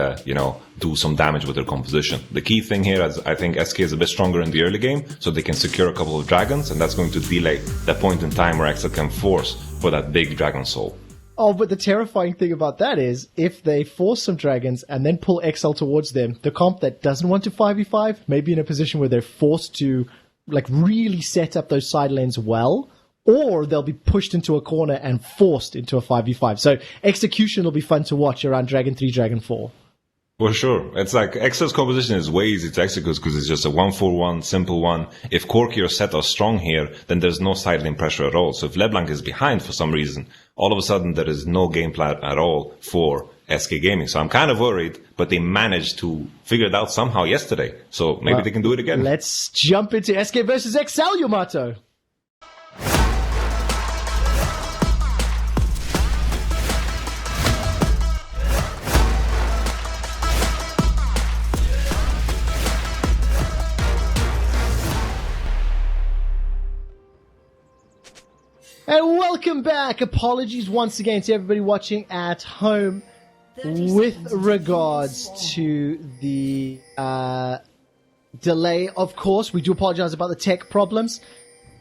do some damage with their composition. The key thing here is I think SK is a bit stronger in the early game, so they can secure a couple of dragons, and that's going to delay that point in time where XL can force for that big dragon soul. Oh, but the terrifying thing about that is, if they force some dragons and then pull XL towards them, the comp that doesn't want to 5v5 may be in a position where they're forced to really set up those side lanes well, or they'll be pushed into a corner and forced into a 5v5. So execution will be fun to watch around Dragon 3, Dragon 4. For sure. It's like XL's composition is way easy to execute because it's just a 1-4-1, simple one. If Corki or Set are strong here, then there's no side lane pressure at all. So if LeBlanc is behind for some reason, all of a sudden there is no game plan at all for SK Gaming. So I'm kind of worried, but they managed to figure it out somehow yesterday. So maybe they can do it again. Let's jump into SK versus XL, Yamato. And welcome back. Apologies once again to everybody watching at home with regards to the delay. Of course, we do apologize about the tech problems.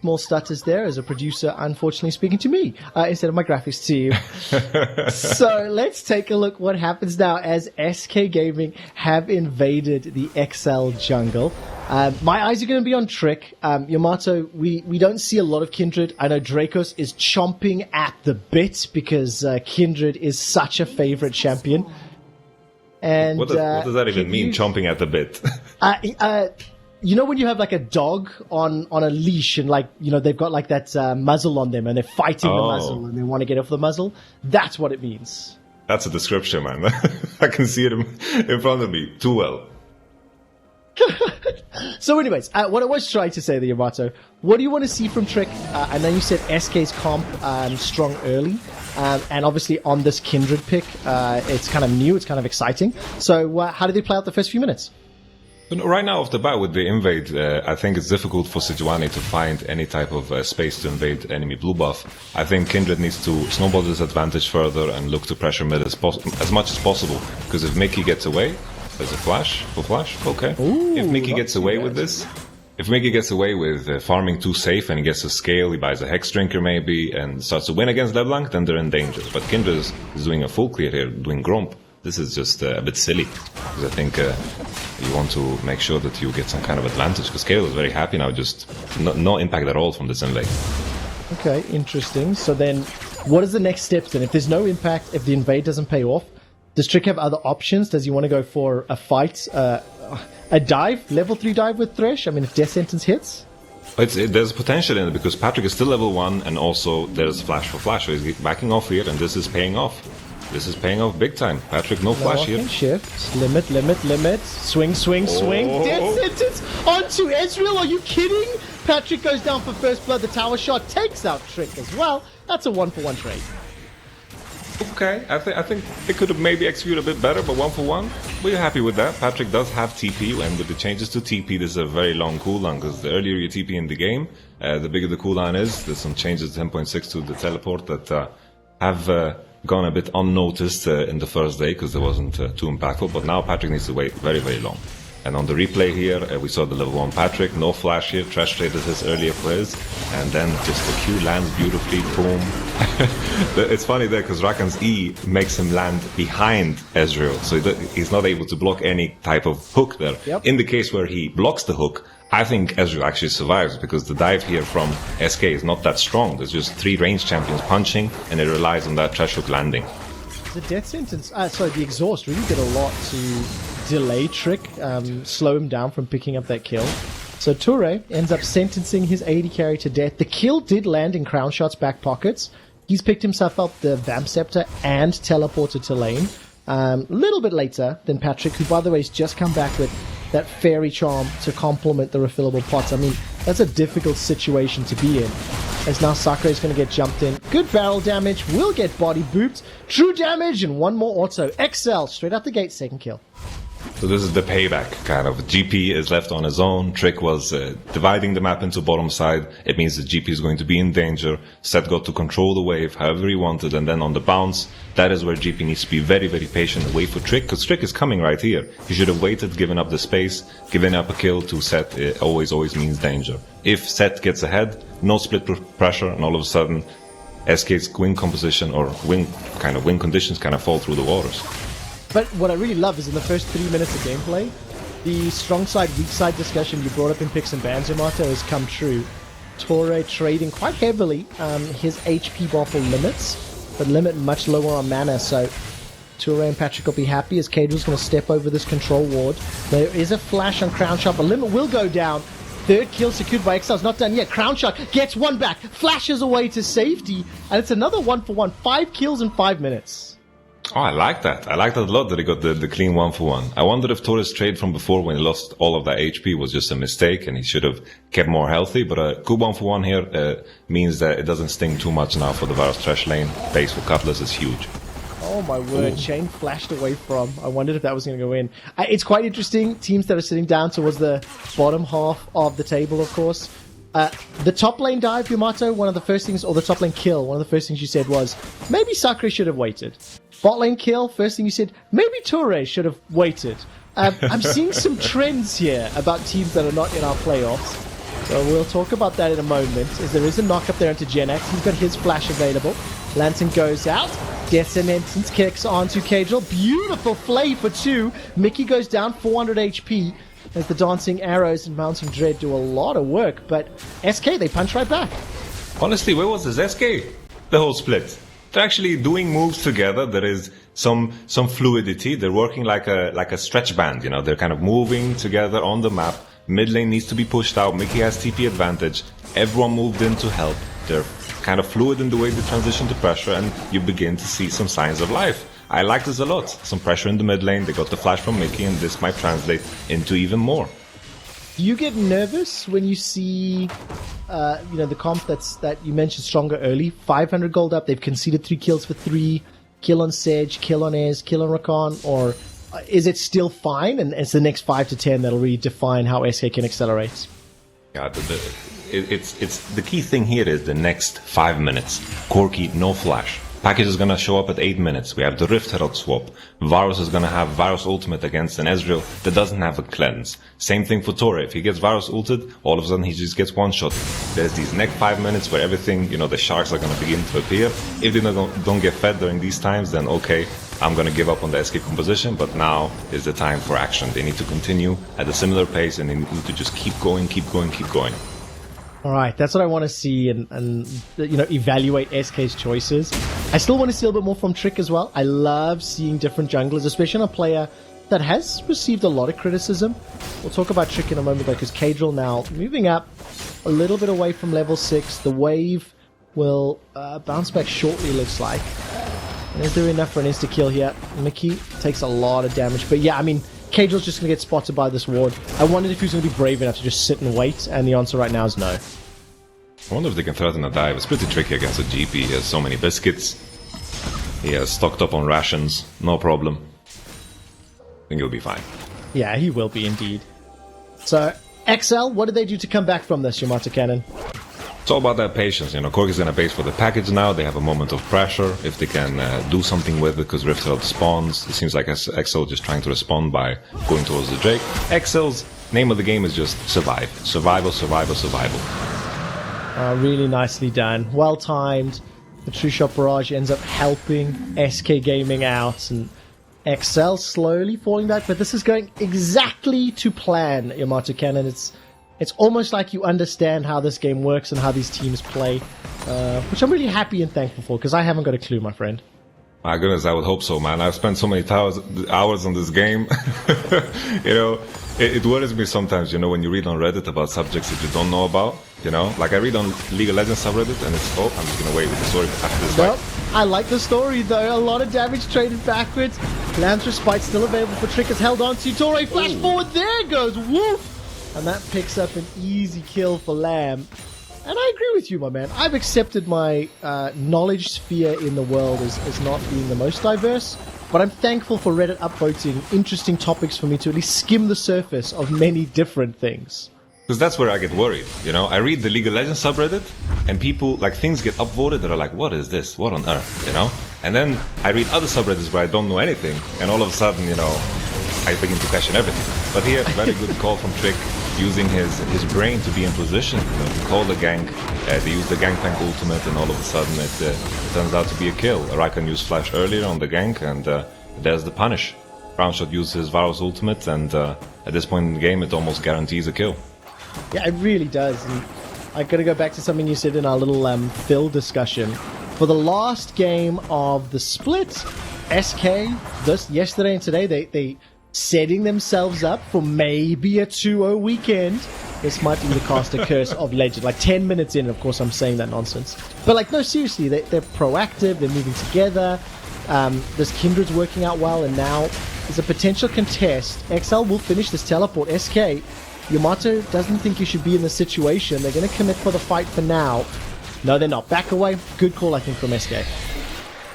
Small stutters there as a producer, unfortunately speaking to me instead of my graphics team. So let's take a look what happens now as SK Gaming have invaded the XL jungle. My eyes are going to be on Trick. Yamato, we don't see a lot of Kindred. I know Dracos is chomping at the bit because Kindred is such a favorite champion. And what does that even mean, chomping at the bit? You know when you have like a dog on a leash and like, you know, they've got like that muzzle on them and they're fighting the muzzle and they want to get off the muzzle? That's what it means. That's a description, man. I can see it in front of me too well. So anyways, what I was trying to say there, Yamato, what do you want to see from Trick? I know you said SK's comp strong early, and obviously on this Kindred pick, it's kind of new, it's kind of exciting. So how did they play out the first few minutes? Right now, off the bat with the invade, I think it's difficult for Sejuani to find any type of space to invade enemy blue buff. I think Kindred needs to snowball this advantage further and look to pressure mid as much as possible, because if Mickey gets away, there's a flash, full flash, okay. Ooh, if Mickey gets away with this, if Mickey gets away with farming too safe and he gets to scale, he buys a Hex Drinker maybe, and starts to win against LeBlanc, then they're in danger. But Kindred is doing a full clear here, doing Gromp. This is just a bit silly, because I think you want to make sure that you get some kind of advantage, because Caedrel is very happy now, just no impact at all from this invade. Okay, interesting. So then, what is the next steps then? If there's no impact, if the invade doesn't pay off, does Trick have other options? Does he want to go for a fight, a dive, level 3 dive with Thresh? I mean, if Death Sentence hits? There's potential in it, because Patrik is still level 1, and also there's flash for flash, so he's backing off here, and this is paying off. This is paying off big time. Patrik, no flash here. Shift. Limit. Swing. Death Sentence onto Ezreal. Are you kidding? Patrik goes down for first blood. The tower shot takes out Trick as well. That's a 1-for-1 trade. Okay, I think they could have maybe executed a bit better, but 1-for-1, we're happy with that. Patrik does have TP, and with the changes to TP, this is a very long cooldown, because the earlier you TP in the game, the bigger the cooldown is. There's some changes to 10.6 to the teleport that have gone a bit unnoticed in the first day, because it wasn't too impactful, but now Patrik needs to wait very, very long. And on the replay here, we saw the level 1 Patrik, no flash here, Trash traded his earlier for his, and then just the Q lands beautifully, boom. It's funny there, because Rakan's E makes him land behind Ezreal, so he's not able to block any type of hook there. Yep. In the case where he blocks the hook, I think Ezreal actually survives, because the dive here from SK is not that strong. There's just 3 range champions punching, and it relies on that Trash hook landing. The Death Sentence, the Exhaust really did a lot to delay Trick, slow him down from picking up that kill. So Toure ends up sentencing his AD carry to death. The kill did land in Crownshot's back pockets. He's picked himself up the Vamp Scepter and teleported to lane. A little bit later than Patrik, who by the way has just come back with that Fairy Charm to complement the refillable pots. I mean, that's a difficult situation to be in. As now Sakura is going to get jumped in. Good barrel damage, will get body booped. True damage and one more auto. XL, straight out the gate, second kill. So this is the payback, kind of. GP is left on his own. Trick was dividing the map into bottom side. It means that GP is going to be in danger. Seth got to control the wave however he wanted, and then on the bounce, that is where GP needs to be very, very patient and wait for Trick, because Trick is coming right here. He should have waited, given up the space, given up a kill to Seth. It always means danger. If Seth gets ahead, no split pressure, and all of a sudden, SK's win composition or win conditions kind of fall through the waters. But what I really love is in the first 3 minutes of gameplay, the strong side, weak side discussion you brought up in Picks and Bans, Yamato, has come true. Toure trading quite heavily his HP bottle limits, but limit much lower on mana, so Toure and Patrik will be happy as Caedrel's going to step over this control ward. There is a flash on Crownshot, but limit will go down. Third kill secured by XL. It's not done yet. Crownshot gets one back, flashes away to safety, and it's another 1-for-1. 5 kills in 5 minutes. Oh, I like that. I like that a lot, that he got the clean 1-for-1. I wonder if Toure's trade from before, when he lost all of that HP, was just a mistake and he should have kept more healthy. But a good 1-for-1 here means that it doesn't sting too much now for the Varus Trash lane. Base for Cutlass is huge. Oh my word, Chain flashed away from. I wondered if that was going to go in. It's quite interesting. Teams that are sitting down towards the bottom half of the table, of course. The top lane dive, Yamato, one of the first things, or the top lane kill, one of the first things you said was, maybe Sakura should have waited. Bot lane kill, first thing you said, maybe Toure should have waited. I'm seeing some trends here about teams that are not in our playoffs. So we'll talk about that in a moment, as there is a knock up there into Jenax. He's got his flash available. Lantern goes out. Death Sentence kicks onto Caedrel. Beautiful flay for 2. Mickey goes down 400 HP. As the Dancing Arrows and Mountain Dread do a lot of work, but SK, they punch right back. Honestly, where was this SK? The whole split. They're actually doing moves together. There is some fluidity. They're working like a stretch band, you know. They're kind of moving together on the map. Mid lane needs to be pushed out. Mickey has TP advantage. Everyone moved in to help. They're kind of fluid in the way they transition to pressure, and you begin to see some signs of life. I like this a lot. Some pressure in the mid lane. They got the flash from Mickey, and this might translate into even more. Do you get nervous when you see, the comp that you mentioned stronger early? 500 gold up. They've conceded 3 kills for 3. Kill on Sedge, kill on Ez, kill on Rakan, or is it still fine? And it's the next 5 to 10 that'll really define how SK can accelerate. Yeah, it's the key thing here is the next 5 minutes. Corki, no flash. Package is gonna show up at 8 minutes. We have the Rift Herald swap. Varus is gonna have Varus ultimate against an Ezreal that doesn't have a cleanse. Same thing for Torre. If he gets Varus ulted, all of a sudden he just gets one shot. There's these next 5 minutes where everything, the sharks are gonna begin to appear. If they don't get fed during these times, then okay, I'm gonna give up on the SK composition, but now is the time for action. They need to continue at a similar pace, and they need to just keep going. All right, that's what I want to see and evaluate SK's choices. I still want to see a little bit more from Trick as well. I love seeing different junglers, especially on a player that has received a lot of criticism. We'll talk about Trick in a moment though, because Caedrel now moving up a little bit away from level 6. The wave will bounce back shortly, looks like. And is there enough for an insta-kill here? Mickey takes a lot of damage, but yeah, I mean, Caedrel's just going to get spotted by this ward. I wondered if he was going to be brave enough to just sit and wait, and the answer right now is no. I wonder if they can threaten a dive. It's pretty tricky against a GP. He has so many biscuits. He has stocked up on rations. No problem. I think he'll be fine. Yeah, he will be indeed. So, XL, what did they do to come back from this, Yamato Cannon? It's all about that patience. Corki's gonna base for the package now. They have a moment of pressure. If they can do something with it, because Rift Herald spawns, it seems like XL just trying to respond by going towards the Drake. XL's name of the game is just survive. Survival. Really nicely done. Well timed. The True Shot Barrage ends up helping SK Gaming out, and XL slowly falling back, but this is going exactly to plan, Yamato Cannon. It's almost like you understand how this game works and how these teams play, which I'm really happy and thankful for, because I haven't got a clue, my friend. My goodness, I would hope so, man. I've spent so many hours on this game. It worries me sometimes, when you read on Reddit about subjects that you don't know about, Like I read on League of Legends subreddit, and it's, I'm just going to wait with the story after this Well, fight. I like the story, though. A lot of damage traded backwards. Lance Respite still available for Trick, is held on to. Torre flash forward, there goes, woof! And that picks up an easy kill for Lamb. And I agree with you, my man. I've accepted my knowledge sphere in the world as not being the most diverse, but I'm thankful for Reddit upvoting interesting topics for me to at least skim the surface of many different things. Because that's where I get worried, I read the League of Legends subreddit, and people, things get upvoted that are like, what is this? What on earth? And then I read other subreddits where I don't know anything, and all of a sudden, I begin to question everything. But here, very good call from Trick, using his brain to be in position, to call the gank. They use the Gangplank ultimate, and all of a sudden it turns out to be a kill. Rakan used flash earlier on the gank, and there's the punish. Crownshot used his Varus ultimate, and at this point in the game, it almost guarantees a kill. Yeah, it really does. And I got to go back to something you said in our little Phil discussion. For the last game of the split, SK, yesterday and today, they setting themselves up for maybe a 2-0 weekend. This might be the caster curse of Legend. 10 minutes in, of course, I'm saying that nonsense. But, no, seriously, they're proactive, they're moving together. This Kindred's working out well, and now there's a potential contest. XL will finish this teleport. SK, Yamato doesn't think you should be in this situation. They're going to commit for the fight for now. No, they're not. Back away. Good call, I think, from SK.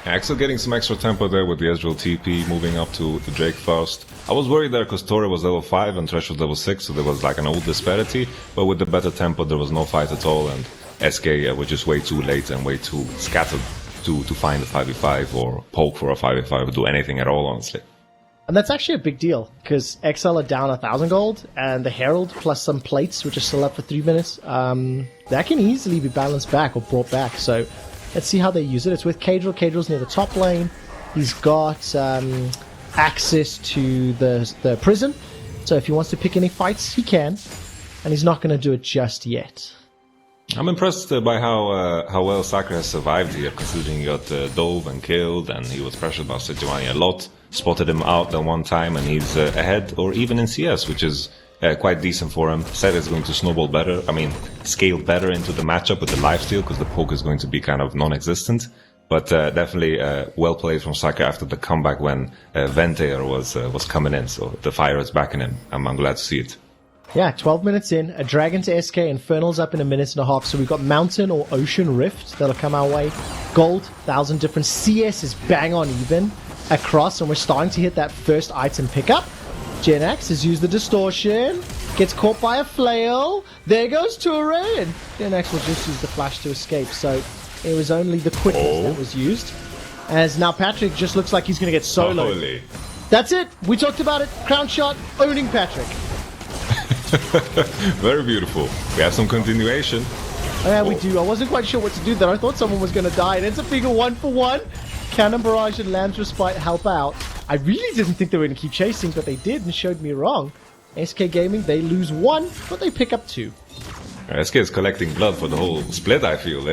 Axel getting some extra tempo there with the Ezreal TP, moving up to Drake first. I was worried there because Torre was level 5 and Thresh was level 6, so there was an old disparity, but with the better tempo there was no fight at all, and SK were just way too late and way too scattered to find a 5v5 or poke for a 5v5 or do anything at all, honestly. And that's actually a big deal, because XL are down 1,000 gold, and the Herald plus some plates, which are still up for 3 minutes, that can easily be balanced back or brought back, so let's see how they use it. It's with Caedrel. Caedrel's near the top lane. He's got access to the prison, so if he wants to pick any fights, he can, and he's not going to do it just yet. I'm impressed by how well SKR has survived here, considering he got dove and killed, and he was pressured by Sejuani a lot. Spotted him out that one time, and he's ahead, or even in CS, which is quite decent for him. Said it's going to snowball better. I mean, scale better into the matchup with the lifesteal, because the poke is going to be kind of non-existent. But definitely well played from SKR after the comeback when Ventair was coming in. So the fire is back in him. I'm glad to see it. Yeah, 12 minutes in, a Dragon to SK, Infernal's up in a minute and a half, so we've got Mountain or Ocean Rift that'll come our way. Gold, 1,000 different. CS is bang on even across, and we're starting to hit that first item pickup. Jenax has used the distortion, gets caught by a flail, there goes Toure, and Jenax will just use the flash to escape, so it was only the quickness that was used. As now Patrik just looks like he's going to get soloed. Holy. That's it, we talked about it, Crownshot owning Patrik. Very beautiful. We have some continuation. Oh, yeah, we do. I wasn't quite sure what to do there. I thought someone was going to die. It ends up being a 1-for-1. Cannon Barrage and Lamb's Respite help out. I really didn't think they were going to keep chasing, but they did and showed me wrong. SK Gaming, they lose 1, but they pick up 2. SK is collecting blood for the whole split, I feel.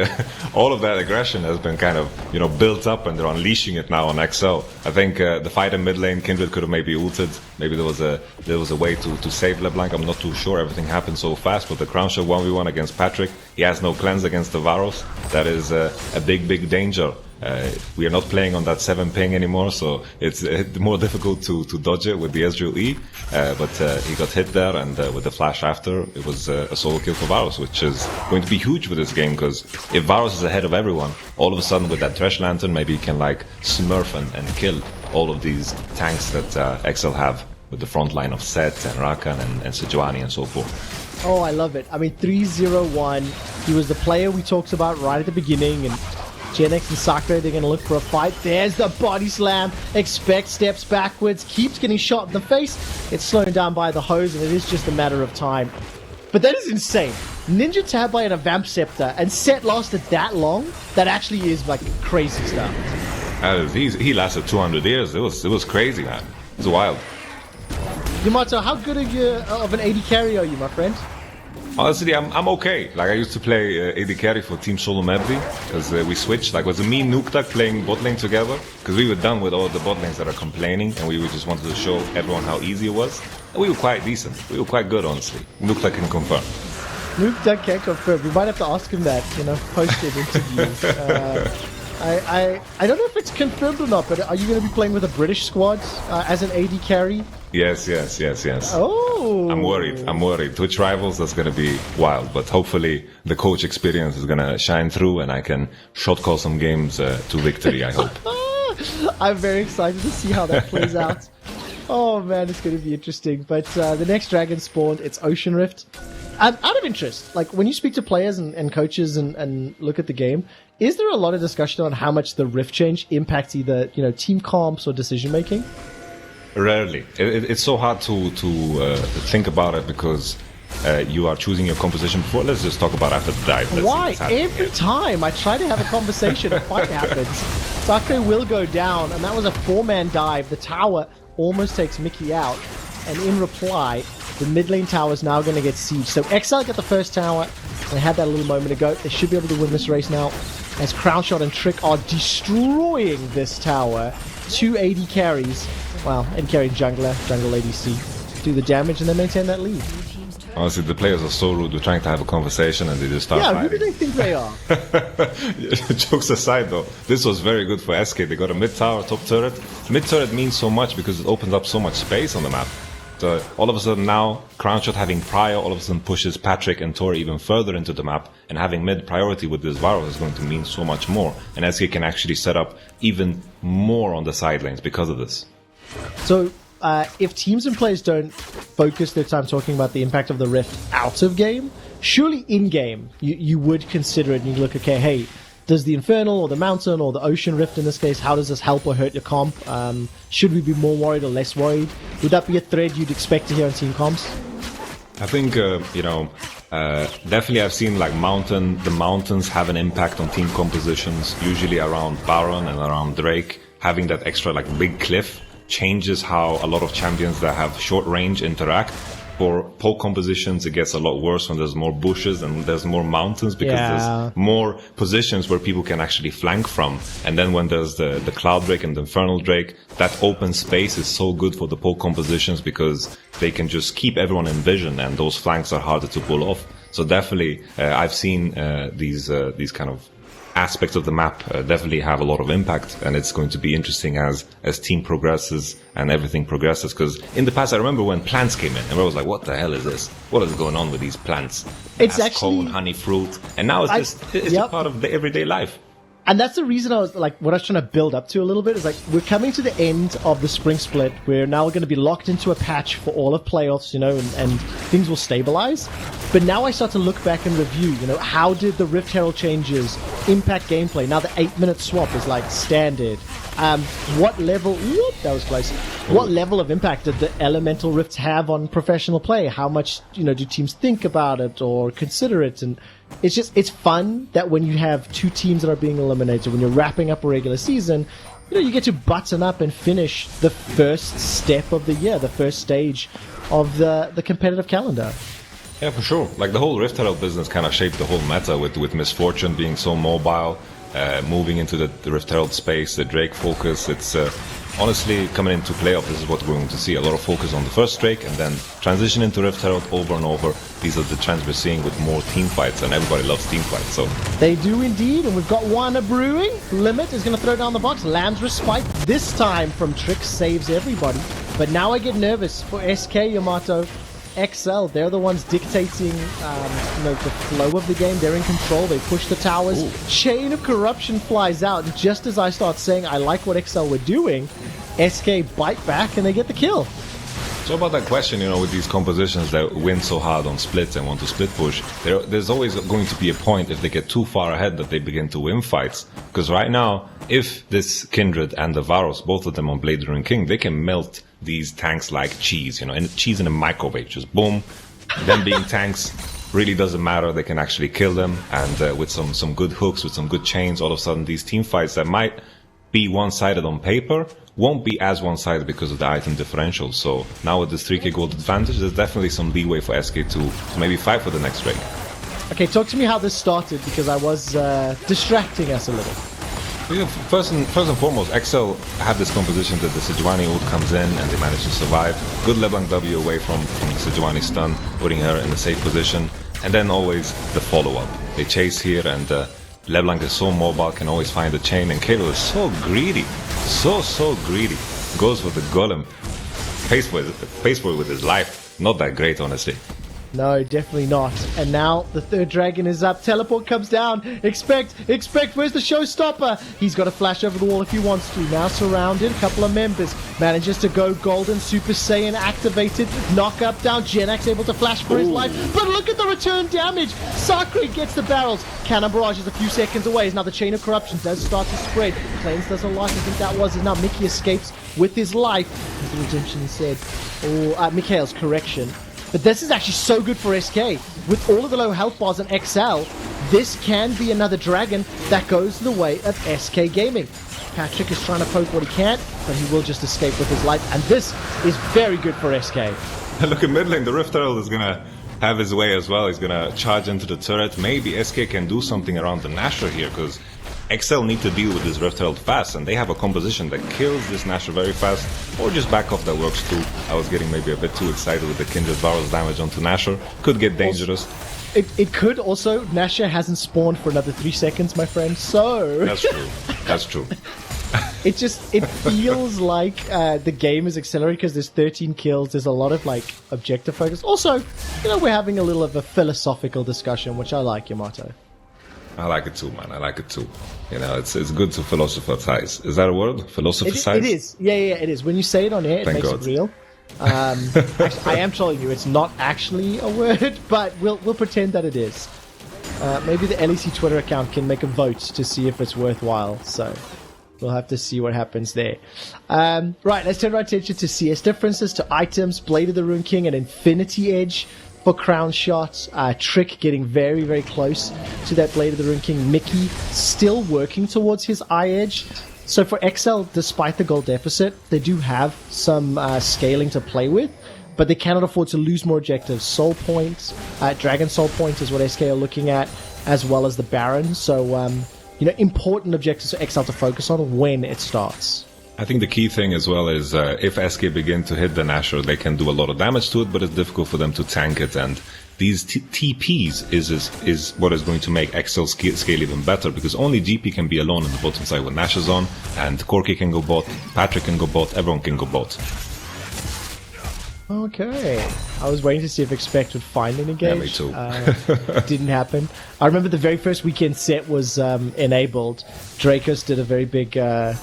All of that aggression has been kind of, built up, and they're unleashing it now on XL. I think the fight in mid lane, Kindred could have maybe ulted. Maybe there was a way to save LeBlanc. I'm not too sure. Everything happened so fast. But the Crownshot 1v1 against Patrik, he has no cleanse against the Varus. That is a big danger. We are not playing on that 7 ping anymore, so it's more difficult to dodge it with the Ezreal E. But he got hit there, and with the flash after, it was a solo kill for Varus, which is going to be huge for this game, because if Varus is ahead of everyone, all of a sudden with that Thresh Lantern, maybe he can like smurf and kill all of these tanks that XL have with the front line of Set and Rakan and Sejuani and so forth. Oh, I love it. I mean, 3-0-1. He was the player we talked about right at the beginning, and Jenax and SKR, they're going to look for a fight. There's the body slam. Expect steps backwards. Keeps getting shot in the face. It's slowed down by the hose, and it is just a matter of time. But that is insane. Ninja tab by a Vamp Scepter, and Set lasted that long? That actually is like crazy stuff. He lasted 200 years. It was crazy, man. It's wild. Yamato, how good of an AD carry are you, my friend? Honestly, I'm okay. Like, I used to play AD carry for Team Solo Mebdi, because we switched. Like, it was me and Nuktak playing bot lane together, because we were done with all the bot lanes that are complaining, and we just wanted to show everyone how easy it was. And we were quite decent. We were quite good, honestly. Nuktak can confirm. Nuktak can confirm. We might have to ask him that, post-it interview. I don't know if it's confirmed or not, but are you going to be playing with a British squad as an AD carry? Yes. Oh! I'm worried. Twitch Rivals, that's going to be wild, but hopefully the coach experience is going to shine through, and I can shot call some games to victory, I hope. I'm very excited to see how that plays out. Oh man, it's going to be interesting. But the next dragon spawned, it's Ocean Rift. Out of interest, like when you speak to players and coaches and look at the game, is there a lot of discussion on how much the Rift change impacts either team comps or decision making? Rarely. It's so hard to think about it, because you are choosing your composition before. Let's just talk about after the dive. Why? Every time I try to have a conversation, a fight happens. SKR will go down, and that was a 4-man dive. The tower almost takes Mickey out, and in reply, the mid lane tower is now going to get sieged. So XL got the first tower, and they had that a little moment ago. They should be able to win this race now, as Crownshot and Trick are destroying this tower. 2 AD carries, well, AD carry jungle ADC, do the damage and then maintain that lead. Honestly, the players are so rude. We're trying to have a conversation and they just start fighting. Who do they think they are? Jokes aside though, this was very good for SK. They got a mid tower, top turret. Mid turret means so much because it opens up so much space on the map. So all of a sudden now, Crownshot having Prior all of a sudden pushes Patrik and Tori even further into the map, and having mid priority with this Varus is going to mean so much more. And SK can actually set up even more on the side lanes because of this. So if teams and players don't focus their time talking about the impact of the Rift out of game, surely in game you would consider it and you look, okay, hey, does the Infernal or the Mountain or the Ocean Rift in this case, how does this help or hurt your comp? Should we be more worried or less worried? Would that be a thread you'd expect to hear on team comps? I think, definitely I've seen like the Mountains have an impact on team compositions, usually around Baron and around Drake. Having that extra like big cliff changes how a lot of champions that have short range interact. for pole compositions, it gets a lot worse when there's more bushes and there's more mountains because there's more positions where people can actually flank from. And then when there's the Cloud Drake and the Infernal Drake, that open space is so good for the pole compositions because they can just keep everyone in vision and those flanks are harder to pull off. So definitely, I've seen these kind of aspects of the map definitely have a lot of impact, and it's going to be interesting as team progresses and everything progresses. Because in the past, I remember when plants came in, and I was like, "What the hell is this? What is going on with these plants?" It's actually cone, honey, fruit, and now it's just a part of the everyday life. And that's the reason I was like, what I was trying to build up to a little bit is like, we're coming to the end of the spring split. We're now going to be locked into a patch for all of playoffs, and things will stabilize. But now I start to look back and review, how did the Rift Herald changes impact gameplay? Now the 8-minute swap is like standard. What level, that was close. What level of impact did the elemental rifts have on professional play? How much, do teams think about it or consider it? And it's fun that when you have two teams that are being eliminated, when you're wrapping up a regular season, you get to button up and finish the first step of the year, the first stage of the competitive calendar. Yeah, for sure. Like the whole Rift Herald business kind of shaped the whole meta with Misfortune being so mobile, moving into the Rift Herald space, the Drake focus. It's honestly coming into playoff. This is what we're going to see. A lot of focus on the first Drake and then transition into Rift Herald over and over. These are the trends we're seeing with more team fights, and everybody loves team fights. So they do indeed, and we've got one brewing. Limit is going to throw down the box. Lamb's Respite this time from Trick saves everybody. But now I get nervous for SK, Yamato. XL, they're the ones dictating the flow of the game. They're in control. They push the towers. Ooh. Chain of Corruption flies out. And just as I start saying I like what XL were doing, SK bite back and they get the kill. So about that question, with these compositions that win so hard on splits and want to split push, there's always going to be a point if they get too far ahead that they begin to win fights. Because right now, if this Kindred and the Varos, both of them on Blade Runner King, they can melt these tanks like cheese, and cheese in a microwave, just boom. Them being tanks really doesn't matter. They can actually kill them, and with some good hooks, with some good chains, all of a sudden these team fights that might be one-sided on paper won't be as one-sided because of the item differential. So now with this 3k gold advantage, there's definitely some leeway for SK to maybe fight for the next Drake. Okay, talk to me how this started, because I was distracting us a little. First and foremost, XL had this composition that the Sejuani ult comes in and they manage to survive. Good LeBlanc W away from the Sejuani stun, putting her in a safe position. And then always the follow-up. They chase here, and LeBlanc is so mobile, can always find the chain, and Caedrel is so greedy. So greedy. Goes for the golem. Pays for it with his life. Not that great, honestly. No, definitely not. And now the third dragon is up. Teleport comes down. Expect. Where's the showstopper? He's got to flash over the wall if he wants to. Now surrounded. Couple of members. Manages to go golden. Super Saiyan activated. Knock up down. Jenax able to flash for his life. But look at the return damage. Sakre gets the barrels. Cannon Barrage is a few seconds away. Now the Chain of Corruption does start to spread. Cleanse doesn't like. I think that was it. Now Mickey escapes with his life. As the redemption said. Mikhail's correction. But this is actually so good for SK. With all of the low health bars on XL, this can be another dragon that goes the way of SK Gaming. Patrik is trying to poke what he can, but he will just escape with his life. And this is very good for SK. Look at mid lane, the Rift Herald is going to have his way as well. He's going to charge into the turret. Maybe SK can do something around the Nashor here, because XL need to deal with this Rift Herald fast, and they have a composition that kills this Nashor very fast, or just back off, that works too. I was getting maybe a bit too excited with the Kindred Varus damage onto Nashor. Could get dangerous. It could also. Nashor hasn't spawned for another 3 seconds, my friend, so... That's true. It feels like the game is accelerated because there's 13 kills. There's a lot of objective focus. Also, we're having a little of a philosophical discussion, which I like, Yamato. I like it too, man. I like it too. It's good to philosophize. Is that a word? Philosophize? It is. Yeah, it is. When you say it on air, it makes it real. I am telling you, it's not actually a word, but we'll pretend that it is. Maybe the LEC Twitter account can make a vote to see if it's worthwhile. So we'll have to see what happens there. Right, let's turn our attention to CS differences, to items, Blade of the Rune King, and Infinity Edge. For Crownshot, Trick getting very, very close to that Blade of the Rune King. Mickey still working towards his eye edge. So for XL, despite the gold deficit, they do have some scaling to play with. but they cannot afford to lose more objectives. Soul Point, Dragon Soul Point is what SK are looking at, as well as the Baron. So, important objectives for XL to focus on when it starts. I think the key thing as well is if SK begin to hit the Nashor, they can do a lot of damage to it, but it's difficult for them to tank it. And these TPs is what is going to make XL scale even better, because only GP can be alone on the bottom side with Nashor's on, and Corki can go bot, Patrik can go bot, everyone can go bot. Okay. I was waiting to see if Expect would find an engage. Yeah, me too. Didn't happen. I remember the very first weekend set was enabled. Dracos did a very big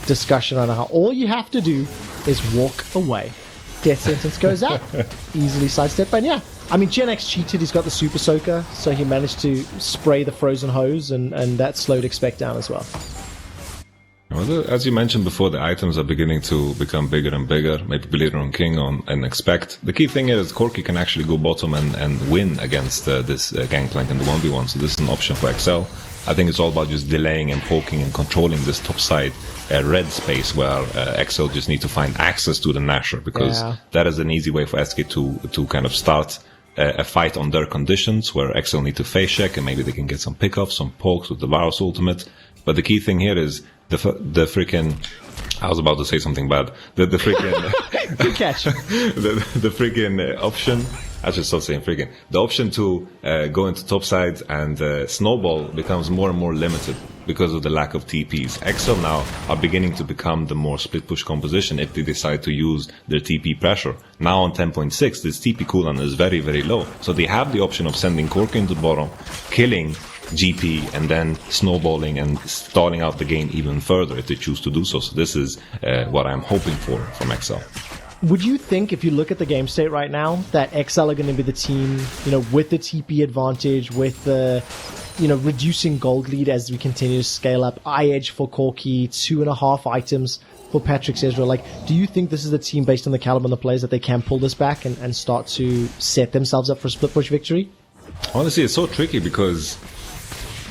discussion on how all you have to do is walk away. Death sentence goes out. Easily sidestep. And yeah, I mean, Jenax cheated. He's got the Super Soaker, so he managed to spray the frozen hose, and that slowed Expect down as well. Well, as you mentioned before, the items are beginning to become bigger and bigger. Maybe Bleeder on King and Expect. The key thing is Corki can actually go bottom and win against this Gangplank in the 1v1. So this is an option for XL. I think it's all about just delaying and poking and controlling this top side red space where XL just need to find access to the Nashor, because that is an easy way for SK to kind of start a fight on their conditions, where XL need to face check and maybe they can get some pickoffs, some pokes with the Varus ultimate. But the key thing here is the freaking, I was about to say something bad. The freaking good catch. the freaking option. I should stop saying freaking. The option to go into top sides and snowball becomes more and more limited because of the lack of TPs. XL now are beginning to become the more split push composition if they decide to use their TP pressure. Now on 10.6, this TP cooldown is very, very low. So they have the option of sending Corki into the bottom, killing GP, and then snowballing and stalling out the game even further if they choose to do so. So this is what I'm hoping for from XL. Would you think, if you look at the game state right now, that XL are going to be the team, with the TP advantage, with the, reducing gold lead as we continue to scale up, eye edge for Corki, 2.5 items for Patrik Caedrel? Like, do you think this is the team, based on the caliber and the players, that they can pull this back and start to set themselves up for a split push victory? Honestly, it's so tricky because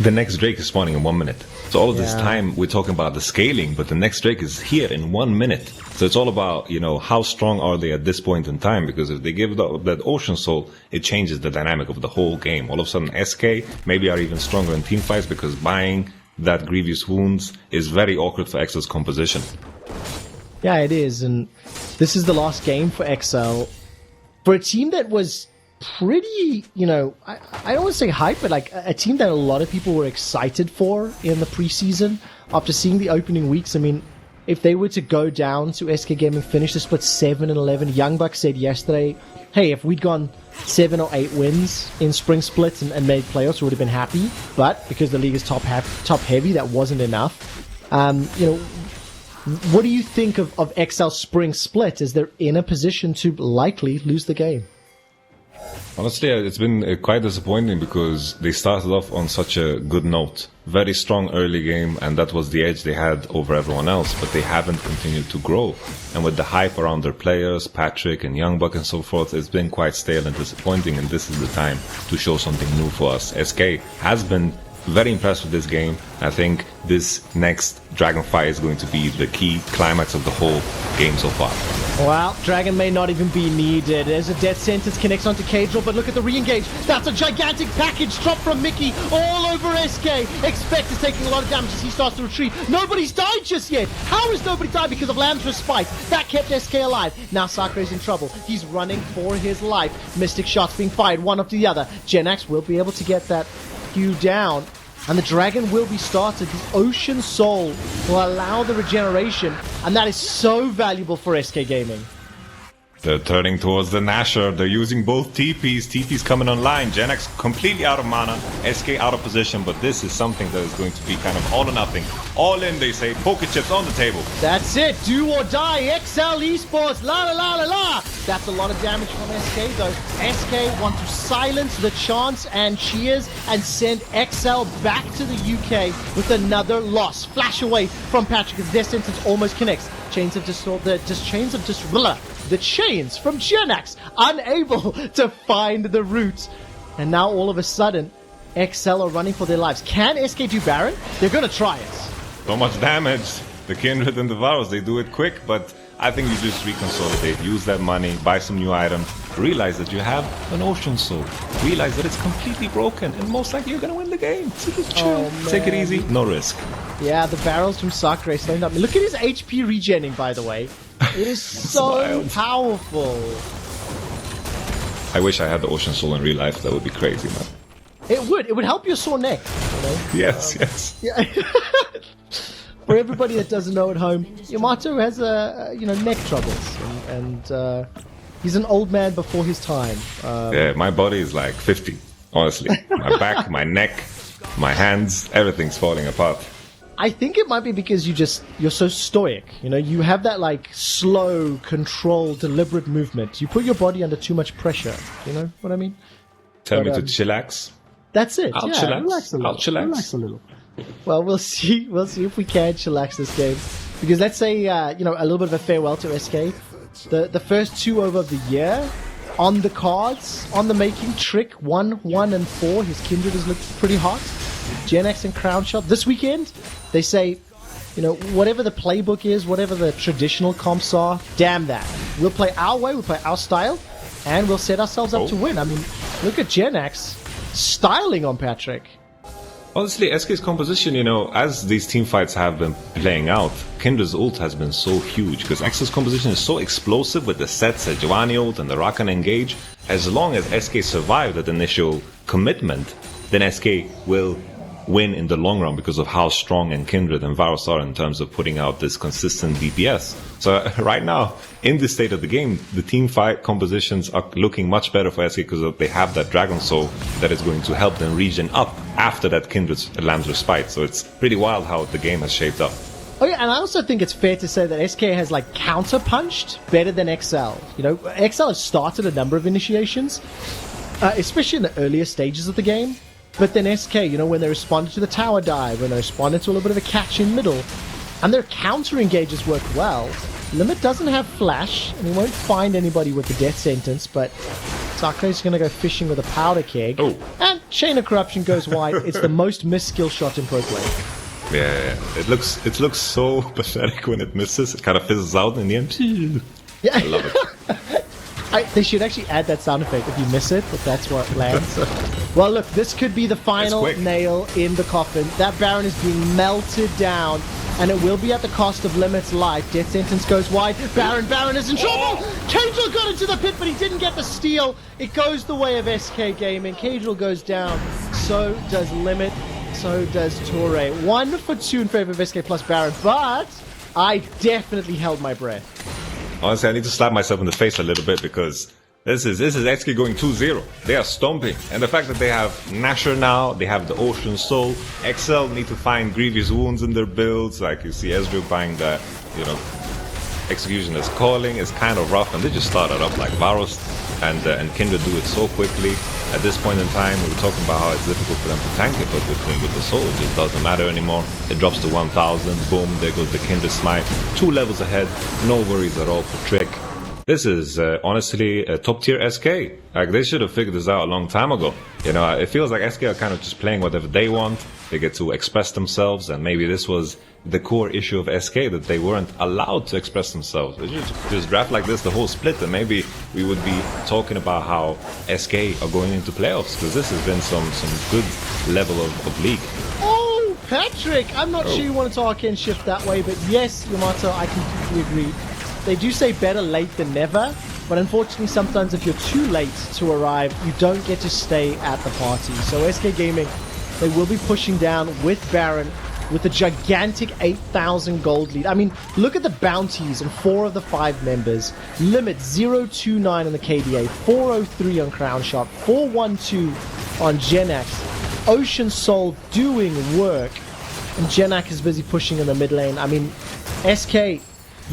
the next Drake is spawning in 1 minute. So all of this time we're talking about the scaling, but the next Drake is here in 1 minute. So it's all about, how strong are they at this point in time? Because if they give that Ocean Soul, it changes the dynamic of the whole game. All of a sudden, SK maybe are even stronger in team fights, because buying that Grievous Wounds is very awkward for XL's composition. Yeah, it is. And this is the last game for XL. For a team that was pretty, I don't want to say hype, but like a team that a lot of people were excited for in the preseason. After seeing the opening weeks, I mean, if they were to go down to SK Gaming, finish the split 7-11, Young Buck said yesterday, hey, if we'd gone 7 or 8 wins in Spring Split and made playoffs, we would have been happy. But because the league is top heavy, that wasn't enough. What do you think of XL Spring Split? Is they're in a position to likely lose the game? Honestly, it's been quite disappointing because they started off on such a good note. Very strong early game, and that was the edge they had over everyone else, but they haven't continued to grow. And with the hype around their players, Patrik and Young Buck and so forth, it's been quite stale and disappointing, and this is the time to show something new for us. SK has been very impressed with this game. I think this next Dragon fight is going to be the key climax of the whole game so far. Well, Dragon may not even be needed. There's a death sentence, connects onto Caedrel, but look at the re-engage. That's a gigantic package drop from Mickey all over SK. Expect is taking a lot of damage as he starts to retreat. Nobody's died just yet. How has nobody died? Because of Lamb's Respite. That kept SK alive. Now Sakre's in trouble. He's running for his life. Mystic shots being fired one after the other. Jenax will be able to get that Q down. And the Dragon will be started. The Ocean Soul will allow the regeneration, and that is so valuable for SK Gaming. They're turning towards the Nashor. They're using both TPs. TP's coming online. Jenax completely out of mana. SK out of position, but this is something that is going to be kind of all or nothing. All in, they say. Poker chips on the table. That's it. Do or die. XL Esports. La la la la la. That's a lot of damage from SK though. SK want to silence the chants and cheers and send XL back to the UK with another loss. Flash away from Patrik as their sentence almost connects. The chains from Jenax, unable to find the route. And now all of a sudden, XL are running for their lives. Can SK do Baron? They're going to try it. So much damage. The Kindred and the Varus, they do it quick, but I think you just reconsolidate, use that money, buy some new items, realize that you have an Ocean Soul, realize that it's completely broken, and most likely you're gonna win the game. So just chill, take it easy, no risk. Yeah, the barrels from Sakura slowing up. Look at his HP regenning, by the way. It is so powerful. I wish I had the Ocean Soul in real life. That would be crazy, man. It would help your sore neck. You know? Yes. Yeah. For everybody that doesn't know at home, Yamato has neck troubles, and he's an old man before his time. Yeah, my body is like 50. Honestly, my back, my neck, my hands, everything's falling apart. I think it might be because you're so stoic. You know, you have that like slow, controlled, deliberate movement. You put your body under too much pressure. You know what I mean? Tell me to chillax. That's it. I'll yeah, chillax. Relax a little. I'll chillax. Relax a little. Well, we'll see. We'll see if we can chillax this game, because let's say a little bit of a farewell to SK. The first 2 over of the year on the cards, on the making. Trick 1, 1, and 4. His Kindred has looked pretty hot. Jenax and Crownshot this weekend. They say, whatever the playbook is, whatever the traditional comps are, damn that. We'll play our way, we'll play our style, and we'll set ourselves up to win. I mean, look at Jenax styling on Patrik. Honestly, SK's composition, as these team fights have been playing out, Kindred's ult has been so huge, because X's composition is so explosive with the sets, the Giovanni ult, and the Rakan engage. As long as SK survive that initial commitment, then SK will win in the long run because of how strong and Kindred and Varus are in terms of putting out this consistent DPS. So right now, in this state of the game, the team fight compositions are looking much better for SK because they have that Dragon Soul that is going to help them regen up after that Kindred lands respite. So it's pretty wild how the game has shaped up. Oh yeah, and I also think it's fair to say that SK has like counter-punched better than XL. XL has started a number of initiations, especially in the earlier stages of the game. But then SK, when they responded to the tower dive, when they responded to a little bit of a catch in middle, and their counter engages work well. Limit doesn't have flash, and he won't find anybody with the death sentence, but Sakura's going to go fishing with a powder keg. And Chain of Corruption goes wide. It's the most missed skill shot in pro play. Yeah. It looks so pathetic when it misses. It kind of fizzles out in the end. Yeah. I love it. They should actually add that sound effect if you miss it, but that's what lands. Well, look, this could be the final nail in the coffin. That Baron is being melted down, and it will be at the cost of Limit's life. Death sentence goes wide. Baron is in trouble! Caedrel got into the pit, but he didn't get the steal. It goes the way of SK Gaming. Caedrel goes down. So does Limit. So does Torre. 1 for 2 in favor of SK plus Baron, but I definitely held my breath. Honestly, I need to slap myself in the face a little bit because this is SK going 2-0. They are stomping. And the fact that they have Nasher now, they have the Ocean Soul. XL need to find Grievous Wounds in their builds. Like you see Ezreal buying that, Executioner's Calling is kind of rough. And they just started up like Varus and Kindred do it so quickly. At this point in time, we were talking about how it's difficult for them to tank it, but with the Soul, it just doesn't matter anymore. It drops to 1000, boom, there goes the Kindred Smite. 2 levels ahead, no worries at all for Trick. This is honestly a top tier SK. Like, they should have figured this out a long time ago. It feels like SK are kind of just playing whatever they want. They get to express themselves, and maybe this was the core issue of SK, that they weren't allowed to express themselves. They just draft like this the whole split, and maybe we would be talking about how SK are going into playoffs, because this has been some good level of league. Oh, Patrik! I'm not sure you want to talk and shift that way, but yes, Yamato, I completely agree. They do say better late than never, but unfortunately sometimes if you're too late to arrive, you don't get to stay at the party. So SK Gaming, they will be pushing down with Baron with a gigantic 8,000 gold lead. I mean, look at the bounties on 4 of the 5 members. Limit 029 on the KDA, 403 on Crownshot, 412 on Jenax. Ocean Soul doing work, and Jenax is busy pushing in the mid lane. I mean, SK,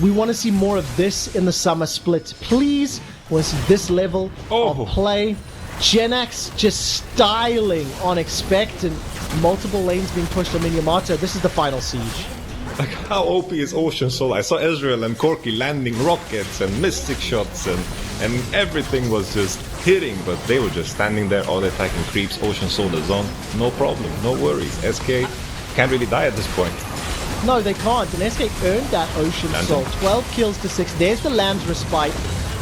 we want to see more of this in the summer split. Please, we want to see this level of play. Jenax just styling on Expect, and multiple lanes being pushed. I mean, Yamato, this is the final siege. Like, how OP is Ocean Soul? I saw Ezreal and Corki landing rockets and mystic shots, and everything was just hitting, but they were just standing there, all attacking creeps. Ocean Soul is on, no problem, no worries. SK can't really die at this point. No, they can't. And SK earned that Ocean Soul. 12 kills to 6. There's the Lamb's Respite.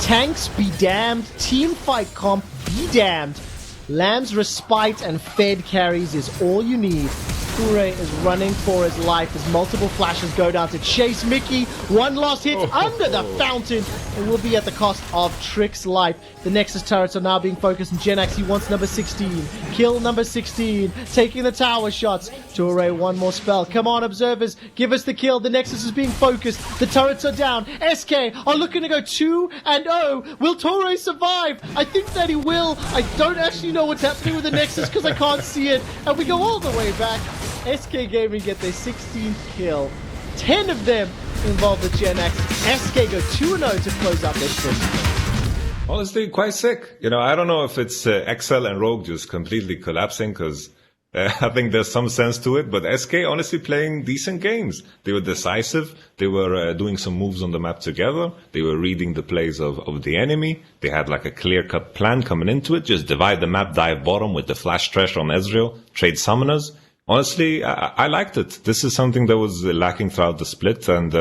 Tanks be damned. Team fight comp be damned. Lamb's Respite and Fed carries is all you need. Ture is running for his life as multiple flashes go down to chase Mickey. One last hit under the fountain. It will be at the cost of Trick's life. The Nexus turrets are now being focused on Jenax. He wants number 16. Kill number 16. Taking the tower shots. Ture, one more spell. Come on, observers. Give us the kill. The Nexus is being focused. The turrets are down. SK are looking to go 2-0. Will Ture survive? I think that he will. I don't actually know what's happening with the Nexus because I can't see it. And we go all the way back. SK Gaming get their 16th kill. 10 of them involve the Jenax. SK go 2-0 to close out their sprint. Honestly, quite sick. You know, I don't know if it's XL and Rogue just completely collapsing because I think there's some sense to it, but SK honestly playing decent games. They were decisive. They were doing some moves on the map together. They were reading the plays of the enemy. They had like a clear-cut plan coming into it. Just divide the map, dive bottom with the flash trash on Ezreal, trade summoners. Honestly, I liked it. This is something that was lacking throughout the split, and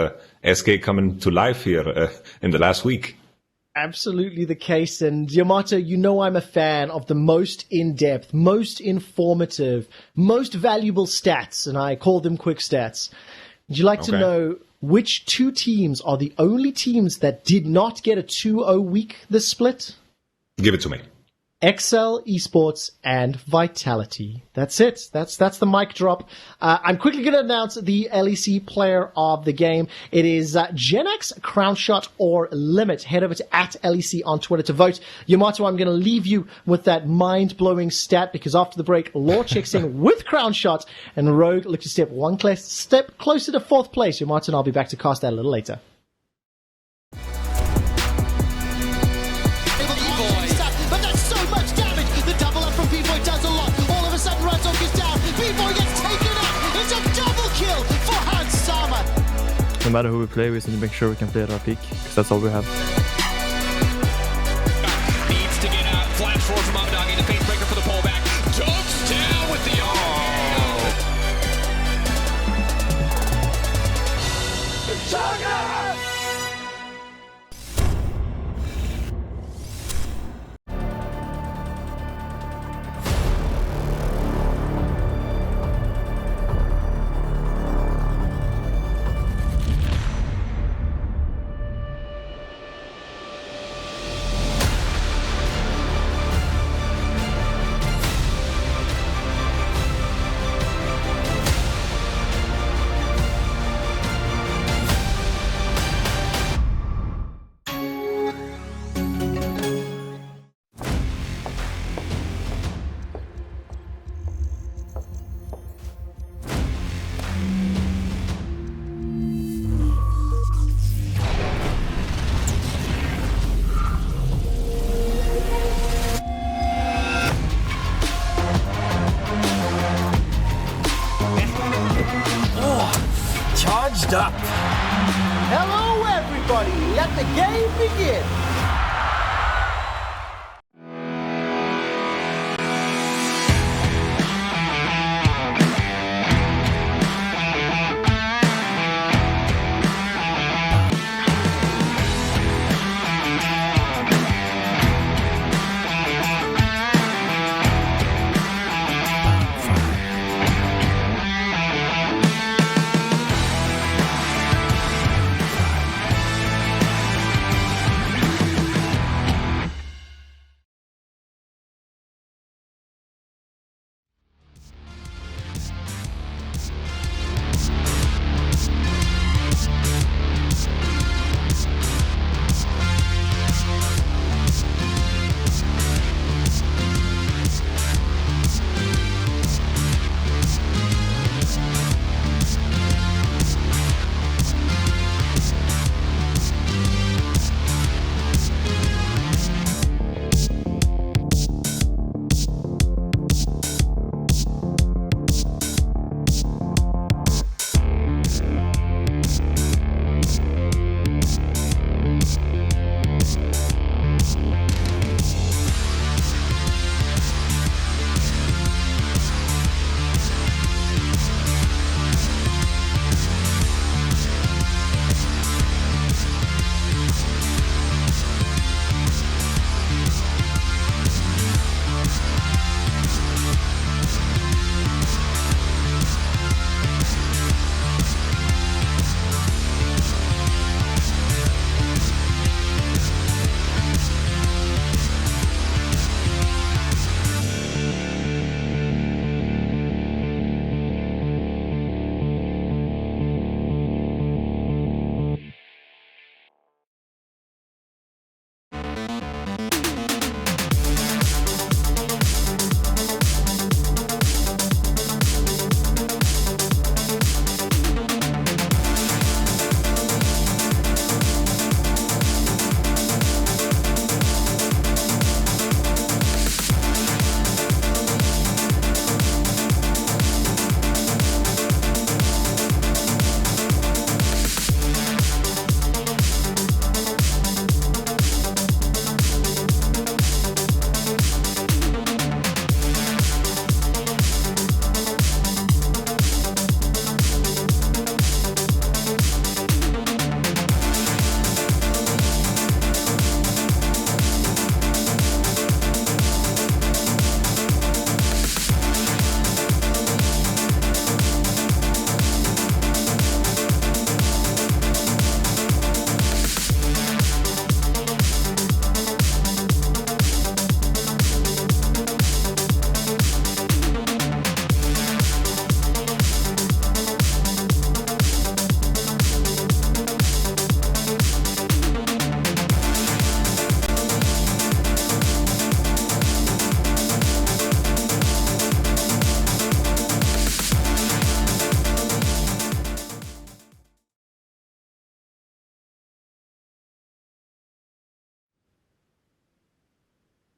SK coming to life here in the last week. Absolutely the case. And Yamato, you know I'm a fan of the most in-depth, most informative, most valuable stats, and I call them quick stats. Would you like to know which two teams are the only teams that did not get a 2-0 week this split? Give it to me. XL, Esports, and Vitality. That's it. That's the mic drop. I'm quickly going to announce the LEC player of the game. It is Jenax, Crownshot, or Limit. Head over to @LEC on Twitter to vote. Yamato, I'm going to leave you with that mind-blowing stat because after the break, Law checks in with Crownshot, and Rogue looks to step one step closer to 4th place. Yamato and I'll be back to cast that a little later. No matter who we play, we just need to make sure we can play at our peak, because that's all we have. Needs to get out. Flash forward from Amadagi. The face breaker for the pullback. Jokes down with the Charged up. Hello, everybody. Let the game begin.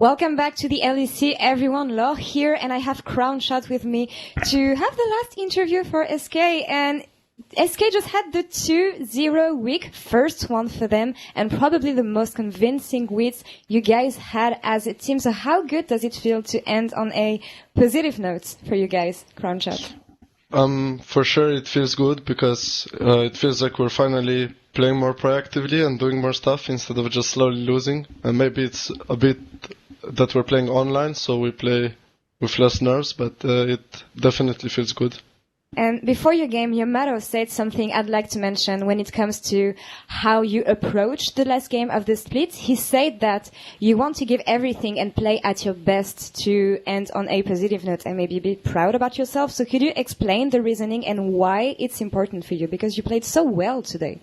Welcome back to the LEC, everyone. Laure here, and I have Crownshot with me to have the last interview for SK. And SK just had the 2-0 week, first one for them, and probably the most convincing wins you guys had as a team. So how good does it feel to end on a positive note for you guys, Crownshot? For sure it feels good because it feels like we're finally playing more proactively and doing more stuff instead of just slowly losing. And maybe it's a bit that we're playing online, so we play with less nerves, but it definitely feels good. And before your game, Yamato said something I'd like to mention when it comes to how you approach the last game of the split. He said that you want to give everything and play at your best to end on a positive note and maybe be proud about yourself. So could you explain the reasoning and why it's important for you? Because you played so well today.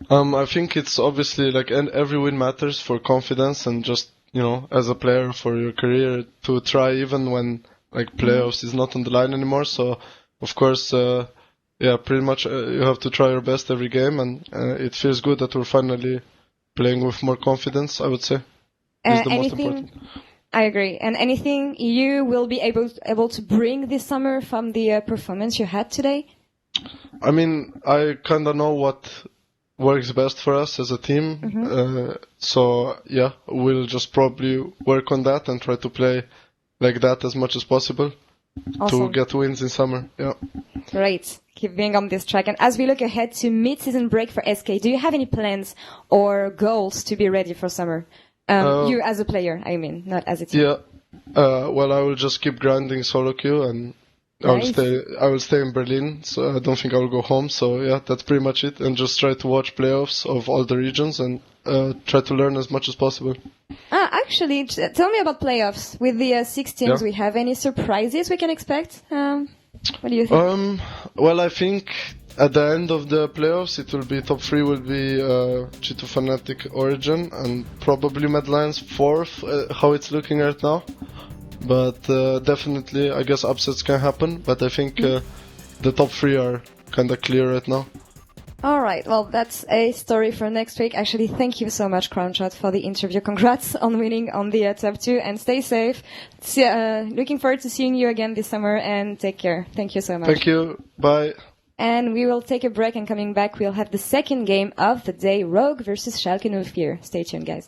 I think it's obviously like, and every win matters for confidence and just, you know, as a player for your career to try even when like playoffs is not on the line anymore. So of course, pretty much you have to try your best every game, and it feels good that we're finally playing with more confidence, I would say. Is the most important. I agree. And anything you will be able to bring this summer from the performance you had today? I mean, I kind of know what works best for us as a team. So, yeah, we'll just probably work on that and try to play like that as much as possible. Awesome. To get wins in summer, yeah. Great. Keep being on this track. And as we look ahead to mid-season break for SK, do you have any plans or goals to be ready for summer? You as a player, I mean, not as a team. Yeah. Well, I will just keep grinding solo queue and Nice. I will stay in Berlin, so I don't think I will go home. So yeah, that's pretty much it. And just try to watch playoffs of all the regions and try to learn as much as possible. Actually, tell me about playoffs. With the 6 teams we have, any surprises we can expect? What do you think? Well, I think at the end of the playoffs, it will be top 3 will be G2 Fnatic Origin and probably Mad Lions 4th, how it's looking right now. But definitely, I guess upsets can happen. But I think the top 3 are kind of clear right now. All right. Well, that's a story for next week. Actually, thank you so much, Crownshot, for the interview. Congrats on winning on the top 2 and stay safe. Looking forward to seeing you again this summer and take care. Thank you so much. Thank you. Bye. And we will take a break and coming back, we'll have the second game of the day, Rogue versus Schalke 04. Stay tuned, guys.